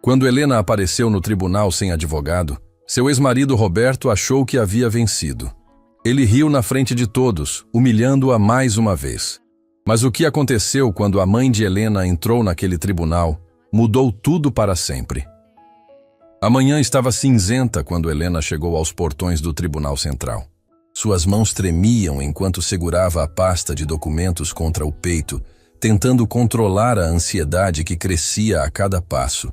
Quando Helena apareceu no tribunal sem advogado, seu ex-marido Roberto achou que havia vencido. Ele riu na frente de todos, humilhando-a mais uma vez. Mas o que aconteceu quando a mãe de Helena entrou naquele tribunal mudou tudo para sempre. A manhã estava cinzenta quando Helena chegou aos portões do Tribunal Central. Suas mãos tremiam enquanto segurava a pasta de documentos contra o peito, tentando controlar a ansiedade que crescia a cada passo.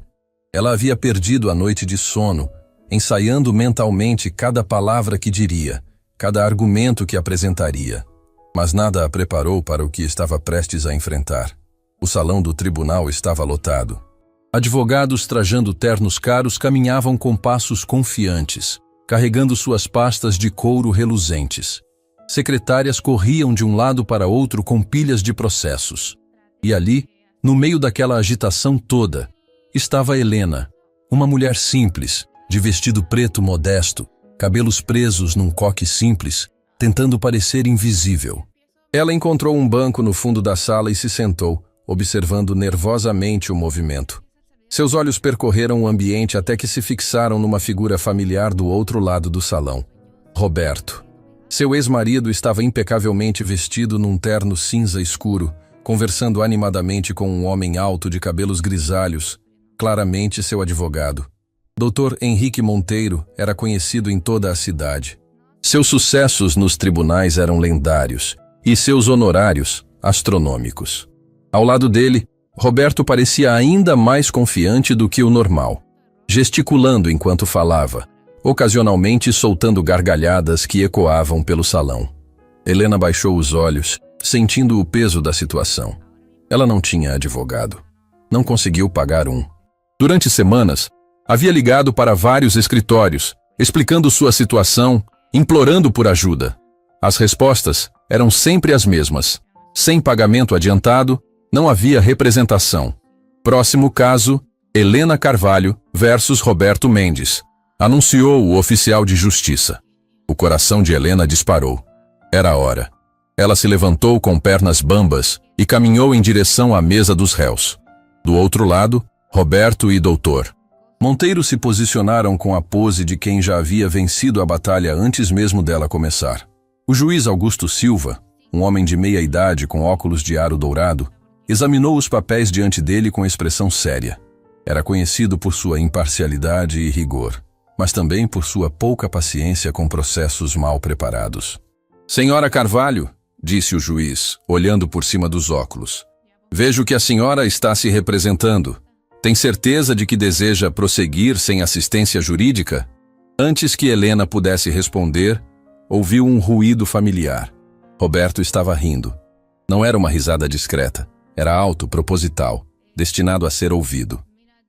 Ela havia perdido a noite de sono, ensaiando mentalmente cada palavra que diria, cada argumento que apresentaria. Mas nada a preparou para o que estava prestes a enfrentar. O salão do tribunal estava lotado. Advogados trajando ternos caros caminhavam com passos confiantes, carregando suas pastas de couro reluzentes. Secretárias corriam de um lado para outro com pilhas de processos. E ali, no meio daquela agitação toda, estava Helena, uma mulher simples, de vestido preto modesto, cabelos presos num coque simples, tentando parecer invisível. Ela encontrou um banco no fundo da sala e se sentou, observando nervosamente o movimento. Seus olhos percorreram o ambiente até que se fixaram numa figura familiar do outro lado do salão. Roberto. Seu ex-marido estava impecavelmente vestido num terno cinza escuro, conversando animadamente com um homem alto de cabelos grisalhos, claramente seu advogado. Dr. Henrique Monteiro era conhecido em toda a cidade. Seus sucessos nos tribunais eram lendários e seus honorários astronômicos. Ao lado dele, Roberto parecia ainda mais confiante do que o normal, gesticulando enquanto falava, ocasionalmente soltando gargalhadas que ecoavam pelo salão. Helena baixou os olhos, sentindo o peso da situação. Ela não tinha advogado. Não conseguiu pagar um. Durante semanas, havia ligado para vários escritórios, explicando sua situação, implorando por ajuda. As respostas eram sempre as mesmas. Sem pagamento adiantado, não havia representação. Próximo caso, Helena Carvalho versus Roberto Mendes, anunciou o oficial de justiça. O coração de Helena disparou. Era a hora. Ela se levantou com pernas bambas e caminhou em direção à mesa dos réus. Do outro lado, Roberto e Dr. Monteiro se posicionaram com a pose de quem já havia vencido a batalha antes mesmo dela começar. O juiz Augusto Silva, um homem de meia idade com óculos de aro dourado, examinou os papéis diante dele com expressão séria. Era conhecido por sua imparcialidade e rigor, mas também por sua pouca paciência com processos mal preparados. Senhora Carvalho, disse o juiz, olhando por cima dos óculos. Vejo que a senhora está se representando. Tem certeza de que deseja prosseguir sem assistência jurídica? Antes que Helena pudesse responder, ouviu um ruído familiar. Roberto estava rindo. Não era uma risada discreta. Era alto, proposital, destinado a ser ouvido.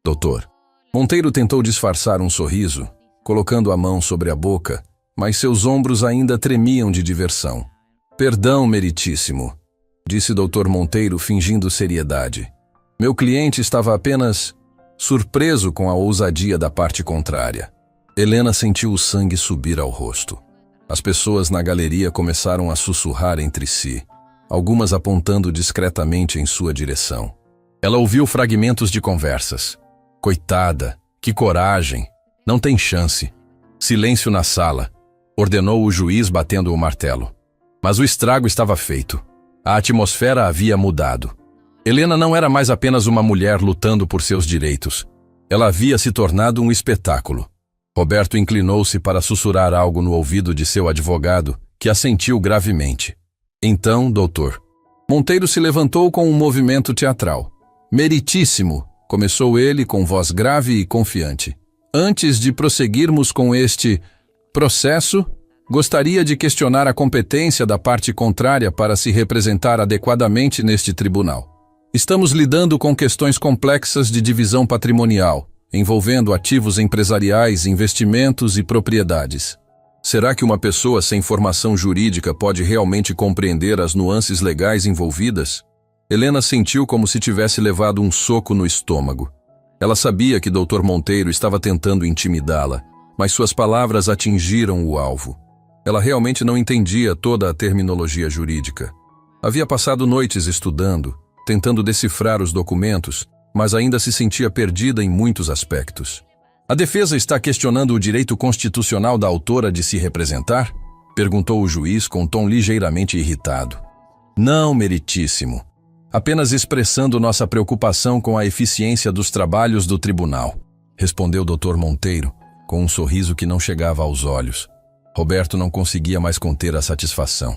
Doutor. Monteiro tentou disfarçar um sorriso, colocando a mão sobre a boca, mas seus ombros ainda tremiam de diversão. Perdão, meritíssimo, disse Dr. Monteiro fingindo seriedade. Meu cliente estava apenas surpreso com a ousadia da parte contrária. Helena sentiu o sangue subir ao rosto. As pessoas na galeria começaram a sussurrar entre si, algumas apontando discretamente em sua direção. Ela ouviu fragmentos de conversas. Coitada, que coragem, não tem chance. Silêncio na sala, ordenou o juiz batendo o martelo. Mas o estrago estava feito. A atmosfera havia mudado. Helena não era mais apenas uma mulher lutando por seus direitos. Ela havia se tornado um espetáculo. Roberto inclinou-se para sussurrar algo no ouvido de seu advogado, que assentiu gravemente. Então, doutor. Monteiro se levantou com um movimento teatral. Meritíssimo, começou ele com voz grave e confiante. Antes de prosseguirmos com este processo, gostaria de questionar a competência da parte contrária para se representar adequadamente neste tribunal. Estamos lidando com questões complexas de divisão patrimonial, envolvendo ativos empresariais, investimentos e propriedades. Será que uma pessoa sem formação jurídica pode realmente compreender as nuances legais envolvidas? Helena sentiu como se tivesse levado um soco no estômago. Ela sabia que Dr. Monteiro estava tentando intimidá-la, mas suas palavras atingiram o alvo. Ela realmente não entendia toda a terminologia jurídica. Havia passado noites estudando, tentando decifrar os documentos, mas ainda se sentia perdida em muitos aspectos. A defesa está questionando o direito constitucional da autora de se representar? Perguntou o juiz com tom ligeiramente irritado. Não, meritíssimo. Apenas expressando nossa preocupação com a eficiência dos trabalhos do tribunal, respondeu o Dr. Monteiro, com um sorriso que não chegava aos olhos. Roberto não conseguia mais conter a satisfação.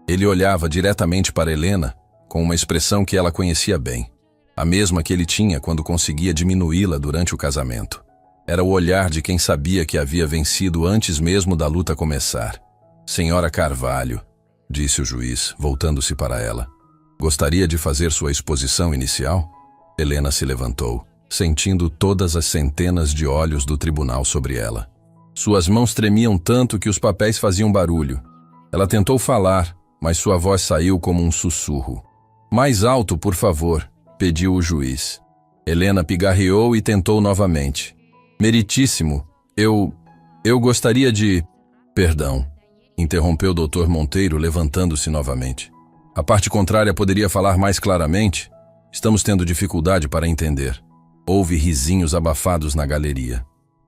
Ele olhava diretamente para Helena, com uma expressão que ela conhecia bem, a mesma que ele tinha quando conseguia diminuí-la durante o casamento. Era o olhar de quem sabia que havia vencido antes mesmo da luta começar. Senhora Carvalho, disse o juiz, voltando-se para ela. Gostaria de fazer sua exposição inicial? Helena se levantou, sentindo todas as centenas de olhos do tribunal sobre ela. Suas mãos tremiam tanto que os papéis faziam barulho. Ela tentou falar, mas sua voz saiu como um sussurro. Mais alto, por favor, pediu o juiz. Helena pigarreou e tentou novamente. Meritíssimo, eu gostaria de... Perdão, interrompeu o Dr. Monteiro, levantando-se novamente. A parte contrária poderia falar mais claramente? Estamos tendo dificuldade para entender. Houve risinhos abafados na galeria.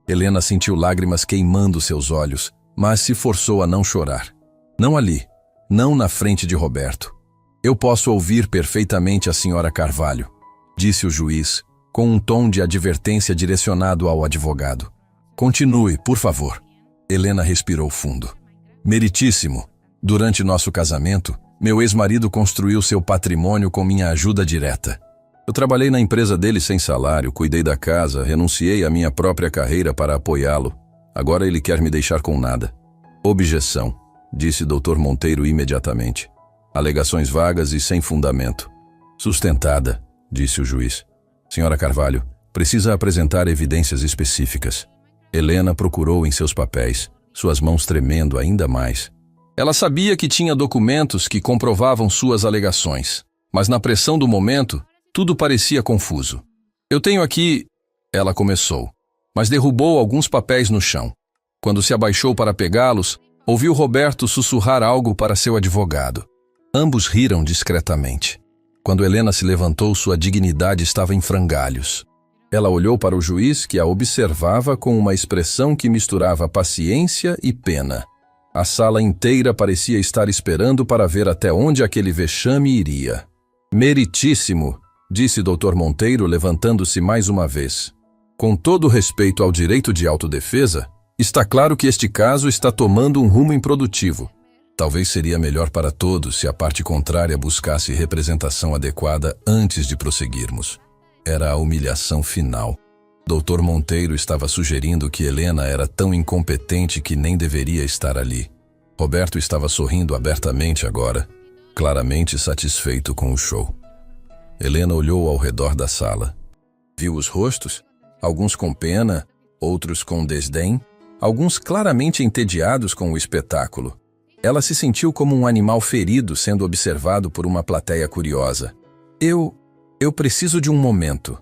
Helena sentiu lágrimas queimando seus olhos, mas se forçou a não chorar. Não ali, não na frente de Roberto. Eu posso ouvir perfeitamente a senhora Carvalho, disse o juiz, com um tom de advertência direcionado ao advogado. Continue, por favor. Helena respirou fundo. Meritíssimo, durante nosso casamento, meu ex-marido construiu seu patrimônio com minha ajuda direta. Eu trabalhei na empresa dele sem salário, cuidei da casa, renunciei à minha própria carreira para apoiá-lo. Agora ele quer me deixar com nada. Objeção, disse Dr. Monteiro imediatamente. Alegações vagas e sem fundamento. Sustentada, disse o juiz. Senhora Carvalho, precisa apresentar evidências específicas. Helena procurou em seus papéis, suas mãos tremendo ainda mais. Ela sabia que tinha documentos que comprovavam suas alegações, mas na pressão do momento, tudo parecia confuso. Eu tenho aqui... Ela começou, mas derrubou alguns papéis no chão. Quando se abaixou para pegá-los, ouviu Roberto sussurrar algo para seu advogado. Ambos riram discretamente. Quando Helena se levantou, sua dignidade estava em frangalhos. Ela olhou para o juiz, que a observava com uma expressão que misturava paciência e pena. A sala inteira parecia estar esperando para ver até onde aquele vexame iria. Meritíssimo, disse Dr. Monteiro, levantando-se mais uma vez. Com todo respeito ao direito de autodefesa, está claro que este caso está tomando um rumo improdutivo. Talvez seria melhor para todos se a parte contrária buscasse representação adequada antes de prosseguirmos. Era a humilhação final. Dr. Monteiro estava sugerindo que Helena era tão incompetente que nem deveria estar ali. Roberto estava sorrindo abertamente agora, claramente satisfeito com o show. Helena olhou ao redor da sala. Viu os rostos, alguns com pena, outros com desdém, alguns claramente entediados com o espetáculo. Ela se sentiu como um animal ferido sendo observado por uma plateia curiosa. Eu preciso de um momento,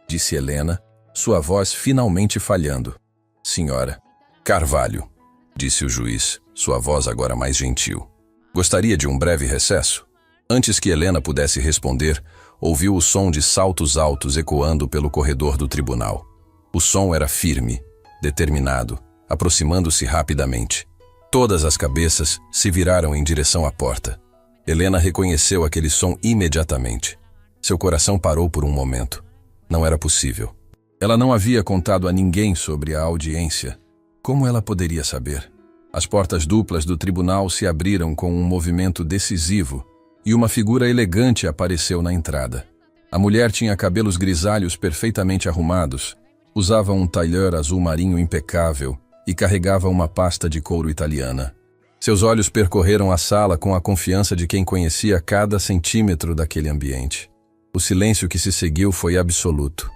disse Helena, sua voz finalmente falhando. Senhora Carvalho, disse o juiz, sua voz agora mais gentil. Gostaria de um breve recesso? Antes que Helena pudesse responder, ouviu o som de saltos altos ecoando pelo corredor do tribunal. O som era firme, determinado, aproximando-se rapidamente. Todas as cabeças se viraram em direção à porta. Helena reconheceu aquele som imediatamente. Seu coração parou por um momento. Não era possível. Ela não havia contado a ninguém sobre a audiência. Como ela poderia saber? As portas duplas do tribunal se abriram com um movimento decisivo e uma figura elegante apareceu na entrada. A mulher tinha cabelos grisalhos perfeitamente arrumados, usava um tailleur azul marinho impecável e carregava uma pasta de couro italiana. Seus olhos percorreram a sala com a confiança de quem conhecia cada centímetro daquele ambiente. O silêncio que se seguiu foi absoluto.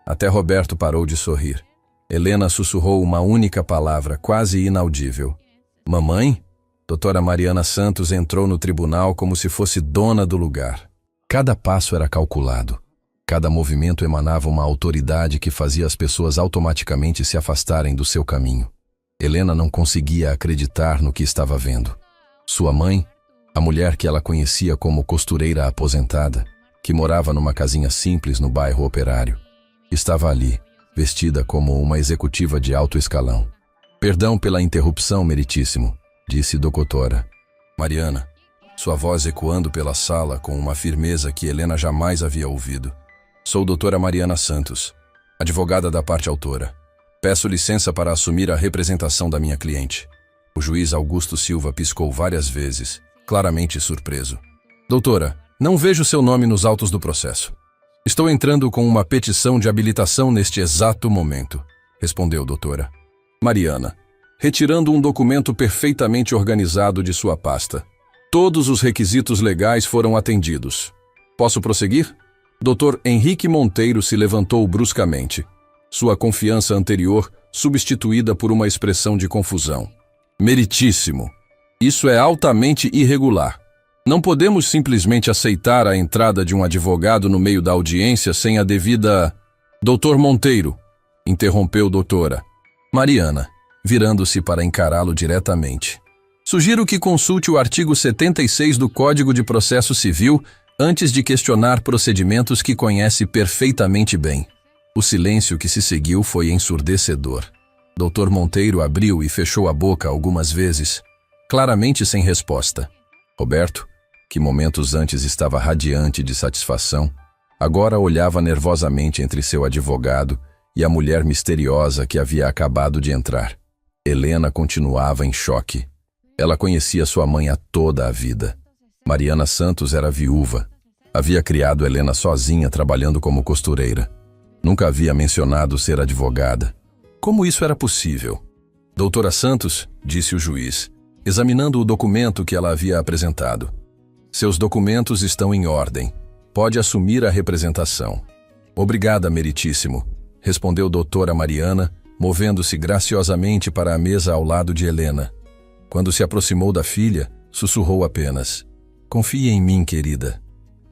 Até Roberto parou de sorrir. Helena sussurrou uma única palavra, quase inaudível. Mamãe? Doutora Mariana Santos entrou no tribunal como se fosse dona do lugar. Cada passo era calculado. Cada movimento emanava uma autoridade que fazia as pessoas automaticamente se afastarem do seu caminho. Helena não conseguia acreditar no que estava vendo. Sua mãe, a mulher que ela conhecia como costureira aposentada, que morava numa casinha simples no bairro Operário. Estava ali, vestida como uma executiva de alto escalão. Perdão pela interrupção, meritíssimo, disse doutora Mariana, sua voz ecoando pela sala com uma firmeza que Helena jamais havia ouvido. Sou doutora Mariana Santos, advogada da parte autora. Peço licença para assumir a representação da minha cliente. O juiz Augusto Silva piscou várias vezes, claramente surpreso. Doutora, não vejo seu nome nos autos do processo. Estou entrando com uma petição de habilitação neste exato momento, respondeu doutora Mariana, retirando um documento perfeitamente organizado de sua pasta. Todos os requisitos legais foram atendidos. Posso prosseguir? Dr. Henrique Monteiro se levantou bruscamente, sua confiança anterior substituída por uma expressão de confusão. Meritíssimo. Isso é altamente irregular. Não podemos simplesmente aceitar a entrada de um advogado no meio da audiência sem a devida... Dr. Monteiro, interrompeu doutora Mariana, virando-se para encará-lo diretamente. Sugiro que consulte o artigo 76 do Código de Processo Civil antes de questionar procedimentos que conhece perfeitamente bem. O silêncio que se seguiu foi ensurdecedor. Dr. Monteiro abriu e fechou a boca algumas vezes, claramente sem resposta. Roberto, que momentos antes estava radiante de satisfação, agora olhava nervosamente entre seu advogado e a mulher misteriosa que havia acabado de entrar. Helena continuava em choque. Ela conhecia sua mãe há toda a vida. Mariana Santos era viúva. Havia criado Helena sozinha trabalhando como costureira. Nunca havia mencionado ser advogada. Como isso era possível? Doutora Santos, disse o juiz, examinando o documento que ela havia apresentado. Seus documentos estão em ordem. Pode assumir a representação. Obrigada, meritíssimo, respondeu doutora Mariana, movendo-se graciosamente para a mesa ao lado de Helena. Quando se aproximou da filha, sussurrou apenas: confie em mim, querida.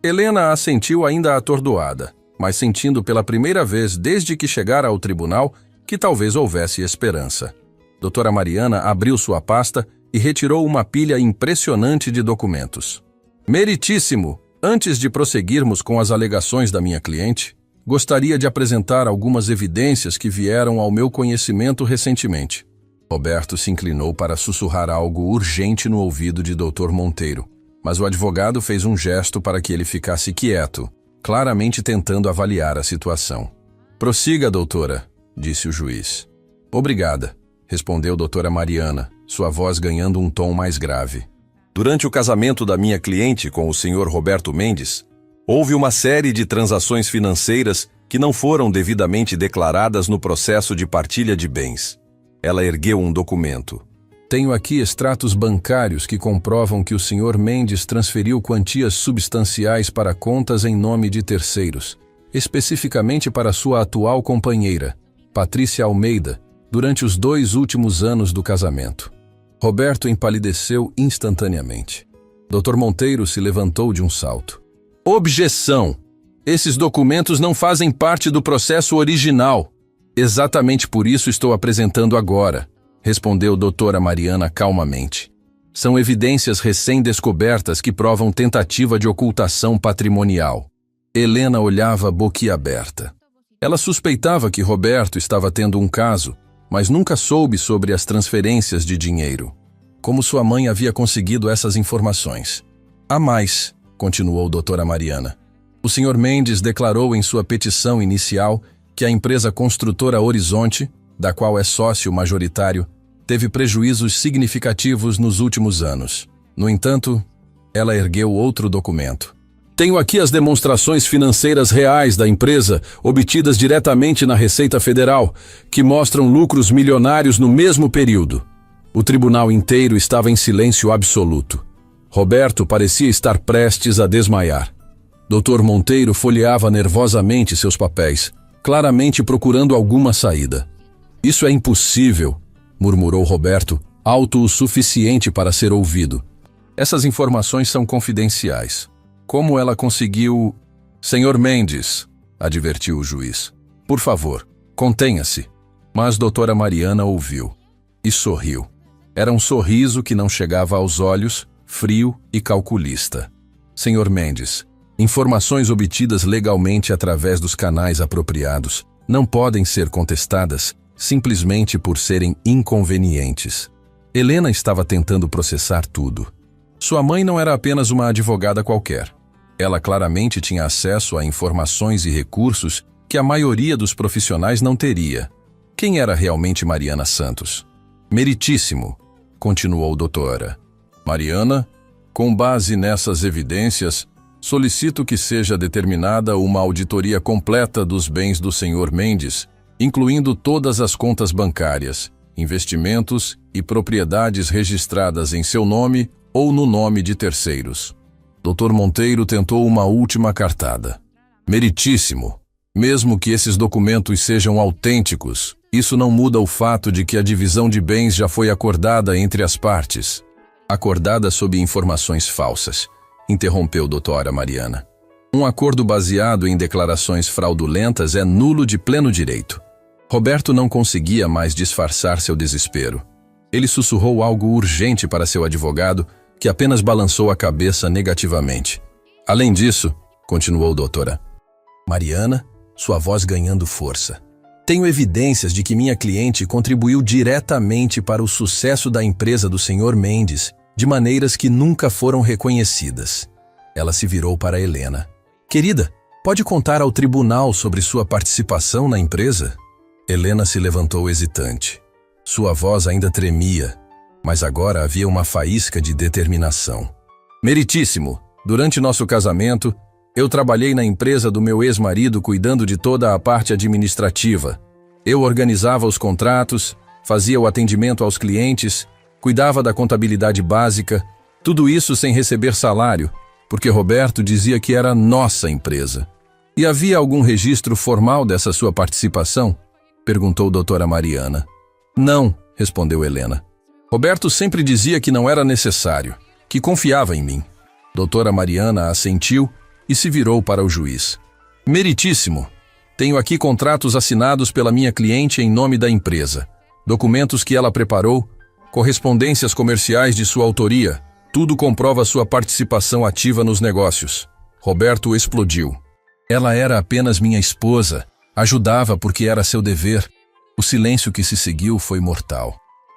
Helena assentiu ainda atordoada, mas sentindo pela primeira vez desde que chegara ao tribunal que talvez houvesse esperança. Doutora Mariana abriu sua pasta e retirou uma pilha impressionante de documentos. Meritíssimo, antes de prosseguirmos com as alegações da minha cliente, gostaria de apresentar algumas evidências que vieram ao meu conhecimento recentemente. Roberto se inclinou para sussurrar algo urgente no ouvido de Dr. Monteiro, mas o advogado fez um gesto para que ele ficasse quieto, claramente tentando avaliar a situação. Prossiga, doutora, disse o juiz. Obrigada, respondeu doutora Mariana, sua voz ganhando um tom mais grave. Durante o casamento da minha cliente com o senhor Roberto Mendes, houve uma série de transações financeiras que não foram devidamente declaradas no processo de partilha de bens. Ela ergueu um documento. Tenho aqui extratos bancários que comprovam que o senhor Mendes transferiu quantias substanciais para contas em nome de terceiros, especificamente para sua atual companheira, Patrícia Almeida, durante os 2 últimos anos do casamento. Roberto empalideceu instantaneamente. Dr. Monteiro se levantou de um salto. Objeção! Esses documentos não fazem parte do processo original. Exatamente por isso estou apresentando agora, respondeu doutora Mariana calmamente. São evidências recém-descobertas que provam tentativa de ocultação patrimonial. Helena olhava boquiaberta. Ela suspeitava que Roberto estava tendo um caso, mas nunca soube sobre as transferências de dinheiro. Como sua mãe havia conseguido essas informações? Há mais, continuou doutora Mariana. O Sr. Mendes declarou em sua petição inicial que a empresa construtora Horizonte, da qual é sócio majoritário, teve prejuízos significativos nos últimos anos. No entanto, ela ergueu outro documento. Tenho aqui as demonstrações financeiras reais da empresa, obtidas diretamente na Receita Federal, que mostram lucros milionários no mesmo período. O tribunal inteiro estava em silêncio absoluto. Roberto parecia estar prestes a desmaiar. Dr. Monteiro folheava nervosamente seus papéis, claramente procurando alguma saída. Isso é impossível, murmurou Roberto, alto o suficiente para ser ouvido. Essas informações são confidenciais. Como ela conseguiu... Senhor Mendes, advertiu o juiz. Por favor, contenha-se. Mas doutora Mariana ouviu e sorriu. Era um sorriso que não chegava aos olhos, frio e calculista. Senhor Mendes, Informações obtidas legalmente através dos canais apropriados não podem ser contestadas simplesmente por serem inconvenientes. Helena estava tentando processar tudo. Sua mãe não era apenas uma advogada qualquer. Ela claramente tinha acesso a informações e recursos que a maioria dos profissionais não teria. Quem era realmente Mariana Santos? Meritíssimo, continuou a doutora. Mariana, com base nessas evidências, solicito que seja determinada uma auditoria completa dos bens do Sr. Mendes, incluindo todas as contas bancárias, investimentos e propriedades registradas em seu nome ou no nome de terceiros. Dr. Monteiro tentou uma última cartada. Meritíssimo, mesmo que esses documentos sejam autênticos, isso não muda o fato de que a divisão de bens já foi acordada entre as partes. Acordada sob informações falsas, interrompeu doutora Mariana. Um acordo baseado em declarações fraudulentas é nulo de pleno direito. Roberto não conseguia mais disfarçar seu desespero. Ele sussurrou algo urgente para seu advogado, que apenas balançou a cabeça negativamente. Além disso, continuou a doutora Mariana, sua voz ganhando força. Tenho evidências de que minha cliente contribuiu diretamente para o sucesso da empresa do Sr. Mendes, de maneiras que nunca foram reconhecidas. Ela se virou para Helena. Querida, pode contar ao tribunal sobre sua participação na empresa? Helena se levantou hesitante. Sua voz ainda tremia, mas agora havia uma faísca de determinação. Meritíssimo, durante nosso casamento, eu trabalhei na empresa do meu ex-marido cuidando de toda a parte administrativa. Eu organizava os contratos, fazia o atendimento aos clientes, cuidava da contabilidade básica, tudo isso sem receber salário, porque Roberto dizia que era nossa empresa. E havia algum registro formal dessa sua participação? Perguntou doutora Mariana. Não, respondeu Helena. Roberto sempre dizia que não era necessário, que confiava em mim. Doutora Mariana assentiu e se virou para o juiz. Meritíssimo, tenho aqui contratos assinados pela minha cliente em nome da empresa, documentos que ela preparou, correspondências comerciais de sua autoria, tudo comprova sua participação ativa nos negócios. Roberto explodiu. Ela era apenas minha esposa, ajudava porque era seu dever. O silêncio que se seguiu foi mortal.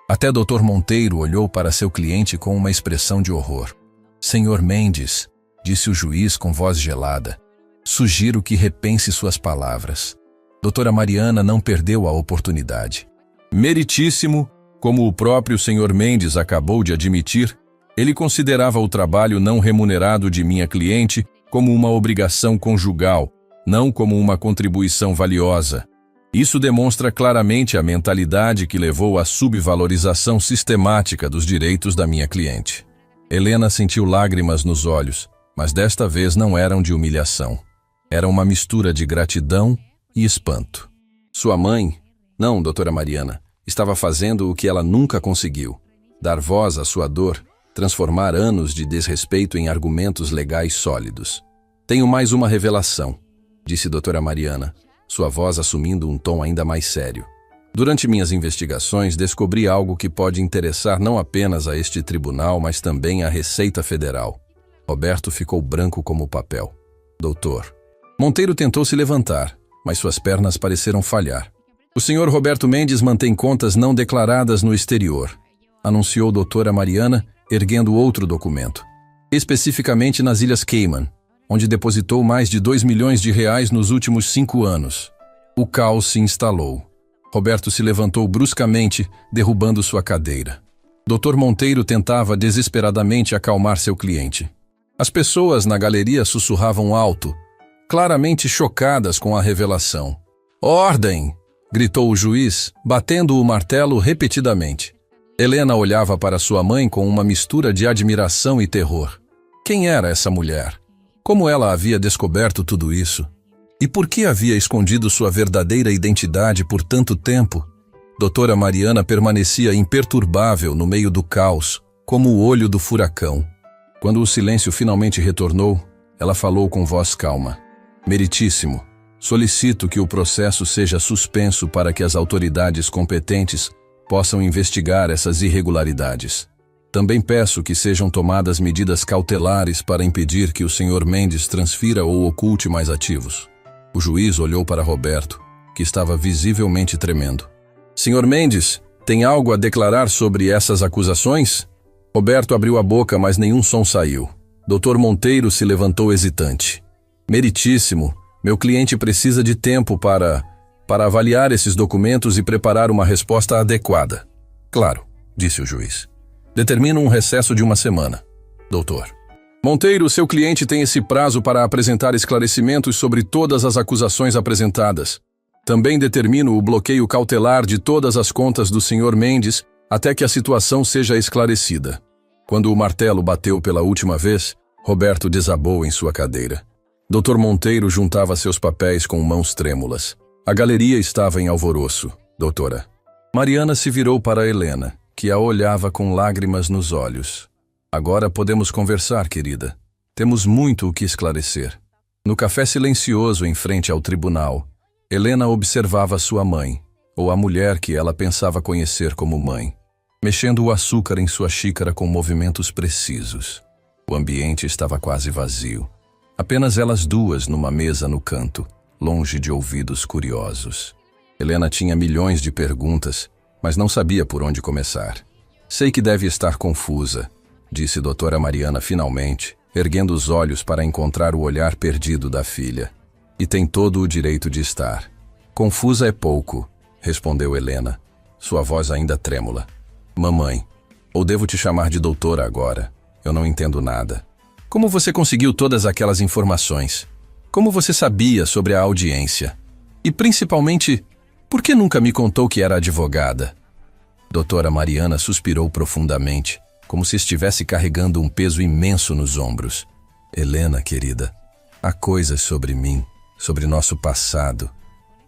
Até Dr. Monteiro olhou para seu cliente com uma expressão de horror. Sr. Mendes, disse o juiz com voz gelada, sugiro que repense suas palavras. Doutora Mariana não perdeu a oportunidade. Meritíssimo, como o próprio Sr. Mendes acabou de admitir, ele considerava o trabalho não remunerado de minha cliente como uma obrigação conjugal, não como uma contribuição valiosa. Isso demonstra claramente a mentalidade que levou à subvalorização sistemática dos direitos da minha cliente. Helena sentiu lágrimas nos olhos, mas desta vez não eram de humilhação. Era uma mistura de gratidão e espanto. Sua mãe, não, doutora Mariana, estava fazendo o que ela nunca conseguiu: dar voz à sua dor, transformar anos de desrespeito em argumentos legais sólidos. Tenho mais uma revelação, disse doutora Mariana, sua voz assumindo um tom ainda mais sério. Durante minhas investigações, descobri algo que pode interessar não apenas a este tribunal, mas também à Receita Federal. Roberto ficou branco como papel. Doutor. Monteiro tentou se levantar, mas suas pernas pareceram falhar. O senhor Roberto Mendes mantém contas não declaradas no exterior, anunciou doutora Mariana, erguendo outro documento. Especificamente nas Ilhas Cayman, onde depositou mais de 2 milhões de reais nos últimos 5 anos. O caos se instalou. Roberto se levantou bruscamente, derrubando sua cadeira. Dr. Monteiro tentava desesperadamente acalmar seu cliente. As pessoas na galeria sussurravam alto, claramente chocadas com a revelação. Ordem! Gritou o juiz, batendo o martelo repetidamente. Helena olhava para sua mãe com uma mistura de admiração e terror. Quem era essa mulher? Como ela havia descoberto tudo isso? E por que havia escondido sua verdadeira identidade por tanto tempo? Doutora Mariana permanecia imperturbável no meio do caos, como o olho do furacão. Quando o silêncio finalmente retornou, ela falou com voz calma. Meritíssimo, solicito que o processo seja suspenso para que as autoridades competentes possam investigar essas irregularidades. Também peço que sejam tomadas medidas cautelares para impedir que o Sr. Mendes transfira ou oculte mais ativos. O juiz olhou para Roberto, que estava visivelmente tremendo. Sr. Mendes, tem algo a declarar sobre essas acusações? Roberto abriu a boca, mas nenhum som saiu. Dr. Monteiro se levantou hesitante. Meritíssimo, meu cliente precisa de tempo para avaliar esses documentos e preparar uma resposta adequada. Claro, disse o juiz. Determino um recesso de 1 semana. Doutor. Monteiro, seu cliente tem esse prazo para apresentar esclarecimentos sobre todas as acusações apresentadas. Também determino o bloqueio cautelar de todas as contas do Sr. Mendes até que a situação seja esclarecida. Quando o martelo bateu pela última vez, Roberto desabou em sua cadeira. Dr. Monteiro juntava seus papéis com mãos trêmulas. A galeria estava em alvoroço. Doutora. Mariana se virou para Helena, que a olhava com lágrimas nos olhos. Agora podemos conversar, querida. Temos muito o que esclarecer. No café silencioso em frente ao tribunal, Helena observava sua mãe, ou a mulher que ela pensava conhecer como mãe, mexendo o açúcar em sua xícara com movimentos precisos. O ambiente estava quase vazio. Apenas elas duas numa mesa no canto, longe de ouvidos curiosos. Helena tinha milhões de perguntas, mas não sabia por onde começar. Sei que deve estar confusa, disse doutora Mariana finalmente, erguendo os olhos para encontrar o olhar perdido da filha. E tem todo o direito de estar. Confusa é pouco, respondeu Helena, sua voz ainda trêmula. Mamãe, ou devo te chamar de doutora agora? Eu não entendo nada. Como você conseguiu todas aquelas informações? Como você sabia sobre a audiência? E principalmente, por que nunca me contou que era advogada? Doutora Mariana suspirou profundamente, como se estivesse carregando um peso imenso nos ombros. Helena, querida, há coisas sobre mim, sobre nosso passado,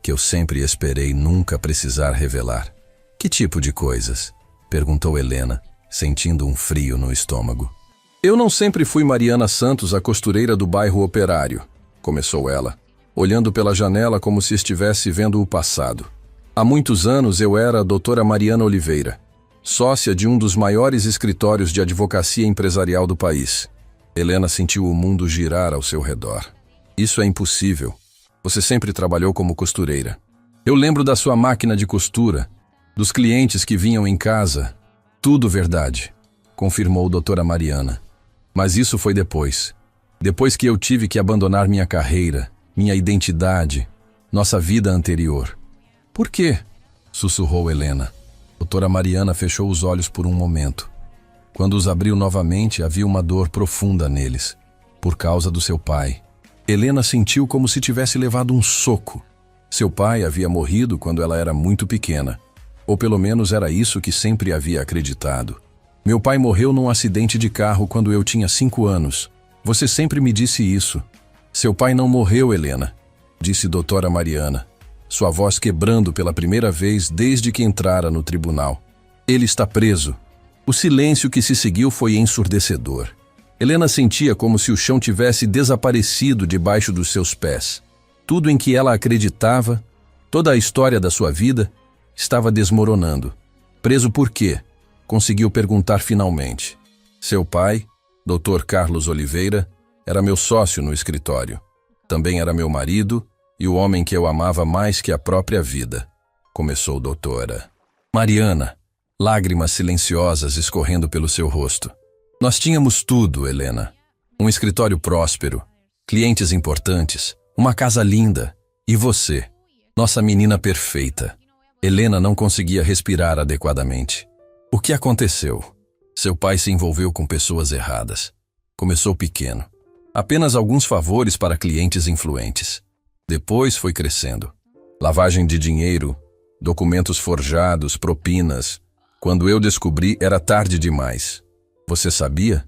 que eu sempre esperei nunca precisar revelar. Que tipo de coisas? Perguntou Helena, sentindo um frio no estômago. Eu não sempre fui Mariana Santos, a costureira do bairro Operário, começou ela, olhando pela janela como se estivesse vendo o passado. Há muitos anos eu era a doutora Mariana Oliveira, sócia de um dos maiores escritórios de advocacia empresarial do país. Helena sentiu o mundo girar ao seu redor. Isso é impossível. Você sempre trabalhou como costureira. Eu lembro da sua máquina de costura, dos clientes que vinham em casa. Tudo verdade, confirmou doutora Mariana. Mas isso foi depois. Depois que eu tive que abandonar minha carreira, minha identidade, nossa vida anterior. Por quê? Sussurrou Helena. Doutora Mariana fechou os olhos por um momento. Quando os abriu novamente, havia uma dor profunda neles, por causa do seu pai. Helena sentiu como se tivesse levado um soco. Seu pai havia morrido quando ela era muito pequena, ou pelo menos era isso que sempre havia acreditado. Meu pai morreu num acidente de carro quando eu tinha 5 anos. Você sempre me disse isso. Seu pai não morreu, Helena, disse doutora Mariana, sua voz quebrando pela primeira vez desde que entrara no tribunal. Ele está preso. O silêncio que se seguiu foi ensurdecedor. Helena sentia como se o chão tivesse desaparecido debaixo dos seus pés. Tudo em que ela acreditava, toda a história da sua vida, estava desmoronando. Preso por quê? Conseguiu perguntar finalmente. Seu pai, Dr. Carlos Oliveira, era meu sócio no escritório. Também era meu marido e o homem que eu amava mais que a própria vida. Começou doutora Mariana, lágrimas silenciosas escorrendo pelo seu rosto. Nós tínhamos tudo, Helena. Um escritório próspero, clientes importantes, uma casa linda. E você, nossa menina perfeita. Helena não conseguia respirar adequadamente. O que aconteceu? Seu pai se envolveu com pessoas erradas. Começou pequeno. Apenas alguns favores para clientes influentes. Depois foi crescendo. Lavagem de dinheiro, documentos forjados, propinas. Quando eu descobri, era tarde demais. Você sabia?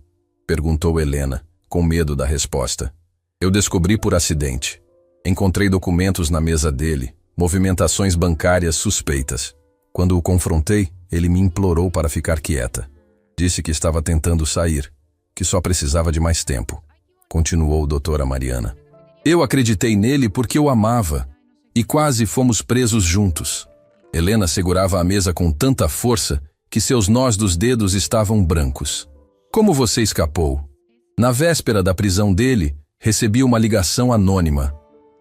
Perguntou Helena, com medo da resposta. Eu descobri por acidente. Encontrei documentos na mesa dele, movimentações bancárias suspeitas. Quando o confrontei, ele me implorou para ficar quieta. Disse que estava tentando sair, que só precisava de mais tempo. Continuou doutora Mariana. Eu acreditei nele porque o amava, e quase fomos presos juntos. Helena segurava a mesa com tanta força que seus nós dos dedos estavam brancos. Como você escapou? Na véspera da prisão dele, recebi uma ligação anônima.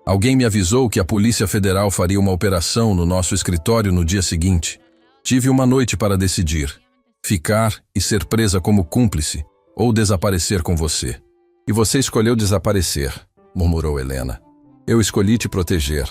Alguém me avisou que a Polícia Federal faria uma operação no nosso escritório no dia seguinte. Tive uma noite para decidir: ficar e ser presa como cúmplice, ou desaparecer com você. E você escolheu desaparecer, murmurou Helena. Eu escolhi te proteger,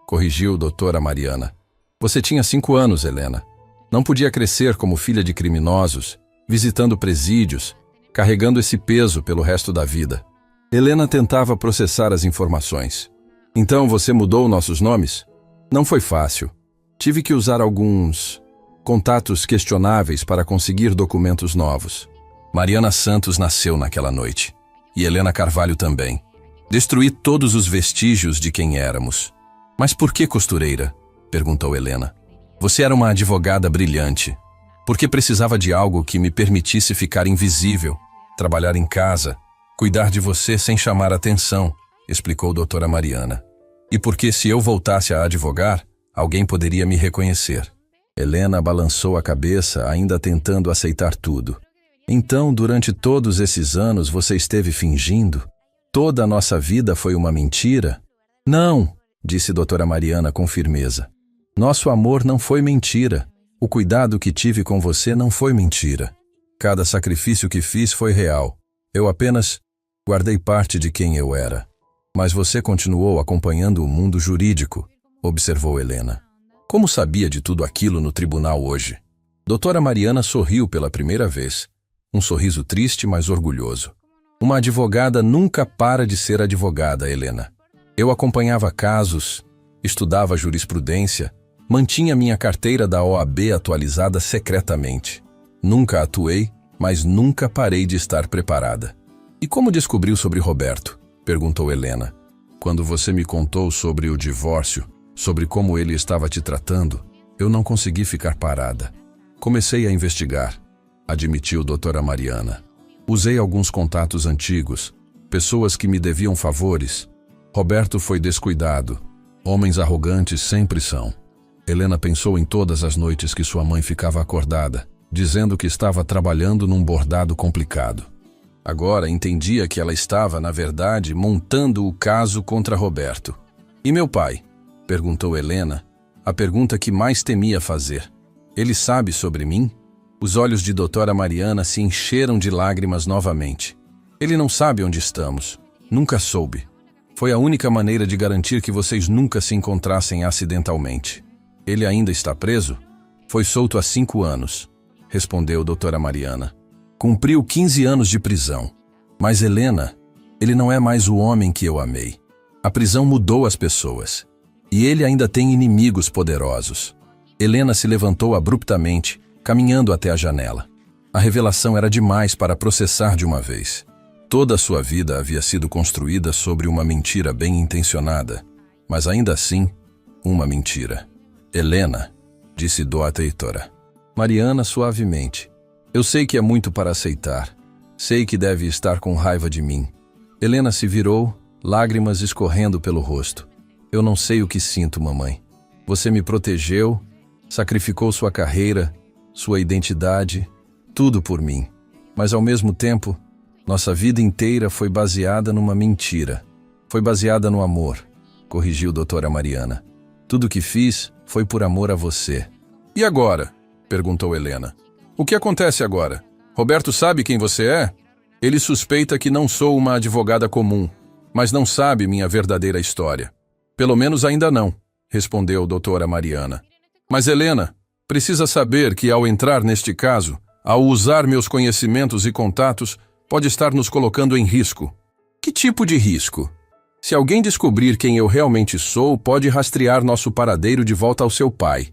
corrigiu doutora Mariana. Você tinha 5 anos, Helena. Não podia crescer como filha de criminosos, visitando presídios, carregando esse peso pelo resto da vida. Helena tentava processar as informações. Então você mudou nossos nomes? Não foi fácil. Tive que usar alguns contatos questionáveis para conseguir documentos novos. Mariana Santos nasceu naquela noite. E Helena Carvalho também. Destruí todos os vestígios de quem éramos. Mas por que costureira? Perguntou Helena. Você era uma advogada brilhante. Porque precisava de algo que me permitisse ficar invisível, trabalhar em casa, cuidar de você sem chamar atenção, explicou doutora Mariana. E porque se eu voltasse a advogar, alguém poderia me reconhecer. Helena balançou a cabeça, ainda tentando aceitar tudo. Então, durante todos esses anos, você esteve fingindo? Toda a nossa vida foi uma mentira? Não, disse doutora Mariana com firmeza. Nosso amor não foi mentira. O cuidado que tive com você não foi mentira. Cada sacrifício que fiz foi real. Eu apenas guardei parte de quem eu era. Mas você continuou acompanhando o mundo jurídico, observou Helena. Como sabia de tudo aquilo no tribunal hoje? Doutora Mariana sorriu pela primeira vez. Um sorriso triste, mas orgulhoso. Uma advogada nunca para de ser advogada, Helena. Eu acompanhava casos, estudava jurisprudência, mantinha minha carteira da OAB atualizada secretamente. Nunca atuei, mas nunca parei de estar preparada. E como descobriu sobre Roberto? Perguntou Helena. Quando você me contou sobre o divórcio, sobre como ele estava te tratando, eu não consegui ficar parada. Comecei a investigar, admitiu doutora Mariana. Usei alguns contatos antigos, pessoas que me deviam favores. Roberto foi descuidado. Homens arrogantes sempre são. Helena pensou em todas as noites que sua mãe ficava acordada, dizendo que estava trabalhando num bordado complicado. Agora entendia que ela estava, na verdade, montando o caso contra Roberto. E meu pai? Perguntou Helena, a pergunta que mais temia fazer. Ele sabe sobre mim? Os olhos de doutora Mariana se encheram de lágrimas novamente. Ele não sabe onde estamos. Nunca soube. Foi a única maneira de garantir que vocês nunca se encontrassem acidentalmente. Ele ainda está preso? Foi solto há 5 anos, respondeu doutora Mariana. Cumpriu 15 anos de prisão. Mas Helena, ele não é mais o homem que eu amei. A prisão mudou as pessoas. E ele ainda tem inimigos poderosos. Helena se levantou abruptamente, caminhando até a janela. A revelação era demais para processar de uma vez. Toda a sua vida havia sido construída sobre uma mentira bem intencionada, mas ainda assim, uma mentira. Helena, disse doutora Mariana suavemente. Eu sei que é muito para aceitar. Sei que deve estar com raiva de mim. Helena se virou, lágrimas escorrendo pelo rosto. Eu não sei o que sinto, mamãe. Você me protegeu, sacrificou sua carreira, sua identidade, tudo por mim. Mas ao mesmo tempo, nossa vida inteira foi baseada numa mentira. Foi baseada no amor, corrigiu doutora Mariana. Tudo o que fiz foi por amor a você. E agora? Perguntou Helena. O que acontece agora? Roberto sabe quem você é? Ele suspeita que não sou uma advogada comum, mas não sabe minha verdadeira história. Pelo menos ainda não, respondeu doutora Mariana. Mas Helena, precisa saber que ao entrar neste caso, ao usar meus conhecimentos e contatos, pode estar nos colocando em risco. Que tipo de risco? Se alguém descobrir quem eu realmente sou, pode rastrear nosso paradeiro de volta ao seu pai.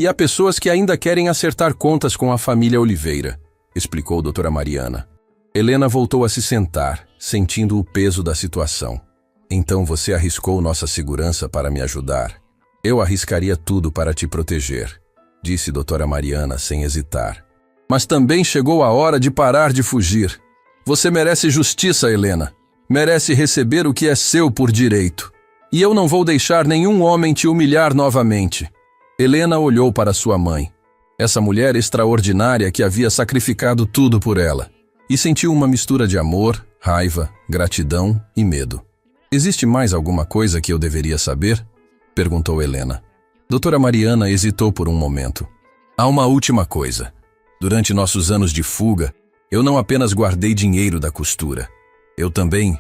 E há pessoas que ainda querem acertar contas com a família Oliveira, explicou doutora Mariana. Helena voltou a se sentar, sentindo o peso da situação. Então você arriscou nossa segurança para me ajudar. Eu arriscaria tudo para te proteger, disse doutora Mariana sem hesitar. Mas também chegou a hora de parar de fugir. Você merece justiça, Helena. Merece receber o que é seu por direito. E eu não vou deixar nenhum homem te humilhar novamente. Helena olhou para sua mãe. Essa mulher extraordinária que havia sacrificado tudo por ela. E sentiu uma mistura de amor, raiva, gratidão e medo. Existe mais alguma coisa que eu deveria saber? Perguntou Helena. Doutora Mariana hesitou por um momento. Há uma última coisa. Durante nossos anos de fuga, eu não apenas guardei dinheiro da costura. Eu também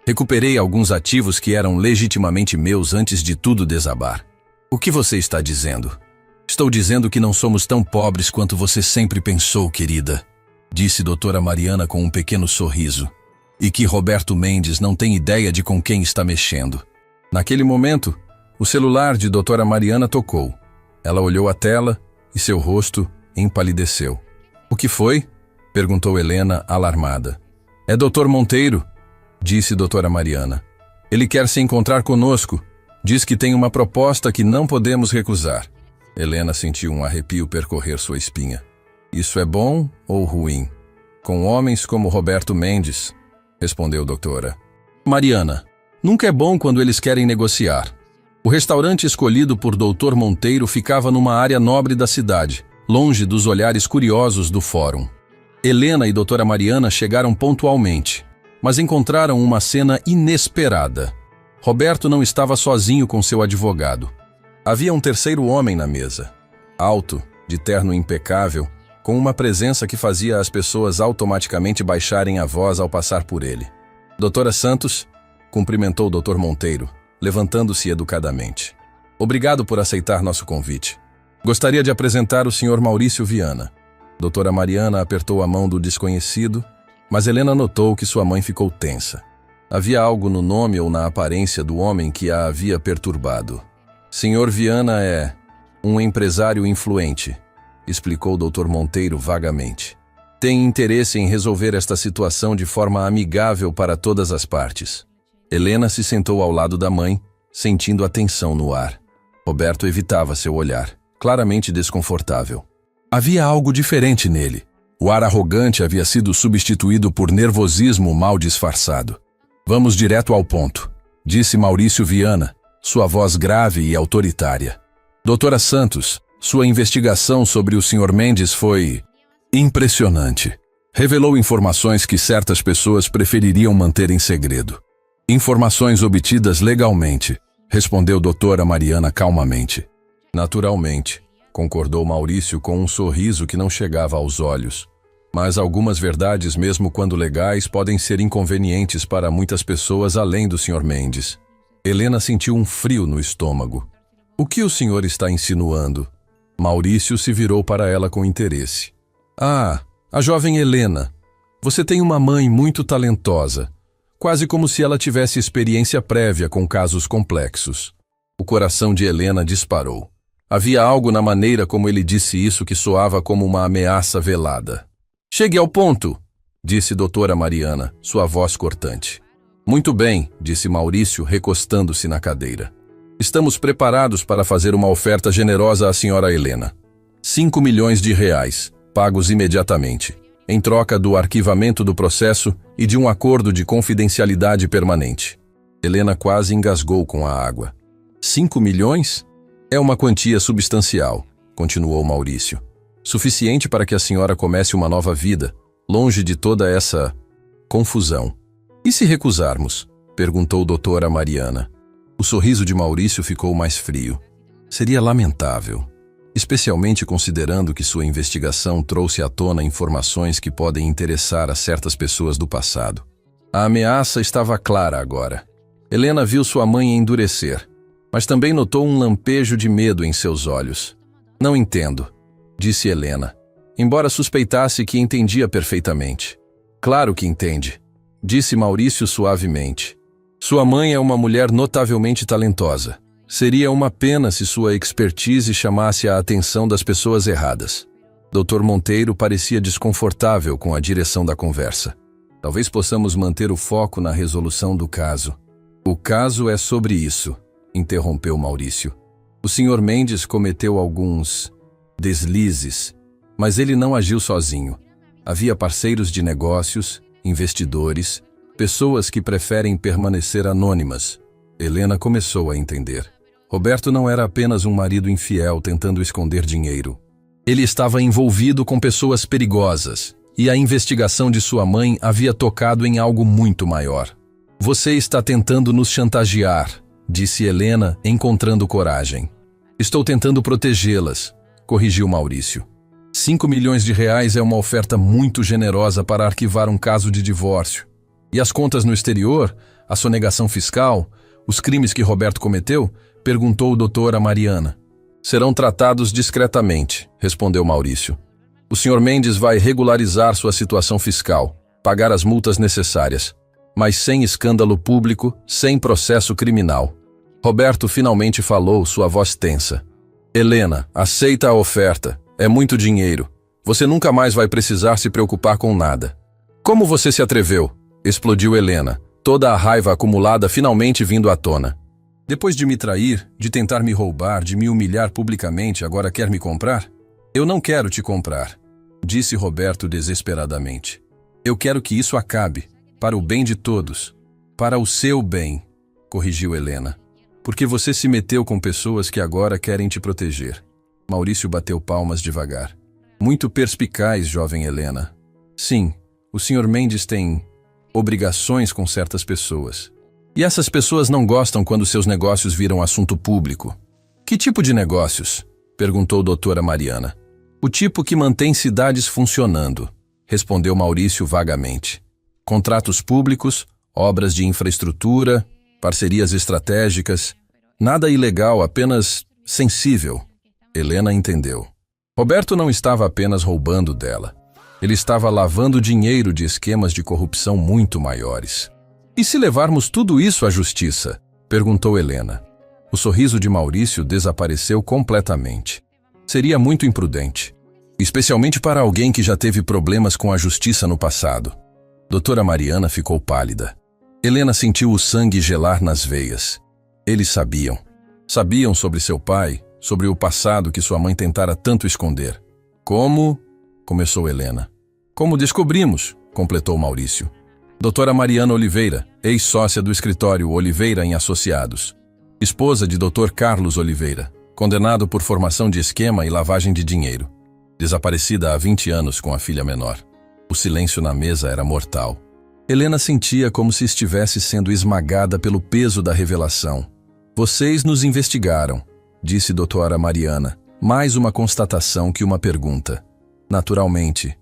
recuperei alguns ativos que eram legitimamente meus antes de tudo desabar. O que você está dizendo? Estou dizendo que não somos tão pobres quanto você sempre pensou, querida, disse doutora Mariana com um pequeno sorriso. E que Roberto Mendes não tem ideia de com quem está mexendo. Naquele momento, o celular de doutora Mariana tocou. Ela olhou a tela e seu rosto empalideceu. O que foi? Perguntou Helena, alarmada. É doutor Monteiro, disse doutora Mariana. Ele quer se encontrar conosco. Diz que tem uma proposta que não podemos recusar. Helena sentiu um arrepio percorrer sua espinha. Isso é bom ou ruim? Com homens como Roberto Mendes, respondeu a doutora. Mariana, nunca é bom quando eles querem negociar. O restaurante escolhido por doutor Monteiro ficava numa área nobre da cidade, longe dos olhares curiosos do fórum. Helena e doutora Mariana chegaram pontualmente, mas encontraram uma cena inesperada. Roberto não estava sozinho com seu advogado. Havia um terceiro homem na mesa, alto, de terno impecável, com uma presença que fazia as pessoas automaticamente baixarem a voz ao passar por ele. Doutora Santos cumprimentou o doutor Monteiro, levantando-se educadamente. Obrigado por aceitar nosso convite. Gostaria de apresentar o senhor Maurício Viana. Doutora Mariana apertou a mão do desconhecido, mas Helena notou que sua mãe ficou tensa. Havia algo no nome ou na aparência do homem que a havia perturbado. Senhor Viana é um empresário influente, explicou o doutor Monteiro vagamente. Tem interesse em resolver esta situação de forma amigável para todas as partes. Helena se sentou ao lado da mãe, sentindo a tensão no ar. Roberto evitava seu olhar, claramente desconfortável. Havia algo diferente nele. O ar arrogante havia sido substituído por nervosismo mal disfarçado. Vamos direto ao ponto, disse Maurício Viana, sua voz grave e autoritária. Doutora Santos, sua investigação sobre o Sr. Mendes foi impressionante. Revelou informações que certas pessoas prefeririam manter em segredo. Informações obtidas legalmente, respondeu doutora Mariana calmamente. Naturalmente, concordou Maurício com um sorriso que não chegava aos olhos. Mas algumas verdades, mesmo quando legais, podem ser inconvenientes para muitas pessoas além do Sr. Mendes. Helena sentiu um frio no estômago. O que o senhor está insinuando? Maurício se virou para ela com interesse. Ah, a jovem Helena. Você tem uma mãe muito talentosa, quase como se ela tivesse experiência prévia com casos complexos. O coração de Helena disparou. Havia algo na maneira como ele disse isso que soava como uma ameaça velada. Chegue ao ponto, disse doutora Mariana, sua voz cortante. Muito bem, disse Maurício, recostando-se na cadeira. Estamos preparados para fazer uma oferta generosa à senhora Helena. 5 milhões de reais, pagos imediatamente, em troca do arquivamento do processo e de um acordo de confidencialidade permanente. Helena quase engasgou com a água. 5 milhões? É uma quantia substancial, continuou Maurício. Suficiente para que a senhora comece uma nova vida, longe de toda essa confusão. E se recusarmos? Perguntou doutora Mariana. O sorriso de Maurício ficou mais frio. Seria lamentável, especialmente considerando que sua investigação trouxe à tona informações que podem interessar a certas pessoas do passado. A ameaça estava clara agora. Helena viu sua mãe endurecer, mas também notou um lampejo de medo em seus olhos. Não entendo, disse Helena, embora suspeitasse que entendia perfeitamente. Claro que entende, disse Maurício suavemente. Sua mãe é uma mulher notavelmente talentosa. Seria uma pena se sua expertise chamasse a atenção das pessoas erradas. Dr. Monteiro parecia desconfortável com a direção da conversa. Talvez possamos manter o foco na resolução do caso. O caso é sobre isso, interrompeu Maurício. O Sr. Mendes cometeu alguns deslizes, mas ele não agiu sozinho. Havia parceiros de negócios, investidores, pessoas que preferem permanecer anônimas. Helena começou a entender. Roberto não era apenas um marido infiel tentando esconder dinheiro. Ele estava envolvido com pessoas perigosas, e a investigação de sua mãe havia tocado em algo muito maior. Você está tentando nos chantagear, disse Helena, encontrando coragem. Estou tentando protegê-las, corrigiu Maurício. 5 milhões de reais é uma oferta muito generosa para arquivar um caso de divórcio. E as contas no exterior, a sonegação fiscal, os crimes que Roberto cometeu? Perguntou o doutor a Mariana. Serão tratados discretamente, respondeu Maurício. O Sr. Mendes vai regularizar sua situação fiscal, pagar as multas necessárias, mas sem escândalo público, sem processo criminal. Roberto finalmente falou, sua voz tensa. Helena, aceita a oferta. É muito dinheiro. Você nunca mais vai precisar se preocupar com nada. Como você se atreveu? Explodiu Helena, toda a raiva acumulada finalmente vindo à tona. Depois de me trair, de tentar me roubar, de me humilhar publicamente, agora quer me comprar? Eu não quero te comprar, disse Roberto desesperadamente. Eu quero que isso acabe, para o bem de todos. Para o seu bem, corrigiu Helena. Porque você se meteu com pessoas que agora querem te proteger. Maurício bateu palmas devagar. Muito perspicaz, jovem Helena. Sim, o Sr. Mendes tem obrigações com certas pessoas. E essas pessoas não gostam quando seus negócios viram assunto público. Que tipo de negócios? Perguntou doutora Mariana. O tipo que mantém cidades funcionando, respondeu Maurício vagamente. Contratos públicos, obras de infraestrutura, parcerias estratégicas. Nada ilegal, apenas sensível. Helena entendeu. Roberto não estava apenas roubando dela. Ele estava lavando dinheiro de esquemas de corrupção muito maiores. E se levarmos tudo isso à justiça? Perguntou Helena. O sorriso de Maurício desapareceu completamente. Seria muito imprudente, especialmente para alguém que já teve problemas com a justiça no passado. Doutora Mariana ficou pálida. Helena sentiu o sangue gelar nas veias. Eles sabiam. Sabiam sobre seu pai, sobre o passado que sua mãe tentara tanto esconder. Como? Começou Helena. Como descobrimos? Completou Maurício. Doutora Mariana Oliveira, ex-sócia do escritório Oliveira em Associados. Esposa de Dr. Carlos Oliveira, condenado por formação de esquema e lavagem de dinheiro. Desaparecida há 20 anos com a filha menor. O silêncio na mesa era mortal. Helena sentia como se estivesse sendo esmagada pelo peso da revelação. Vocês nos investigaram, disse doutora Mariana. Mais uma constatação que uma pergunta. Naturalmente,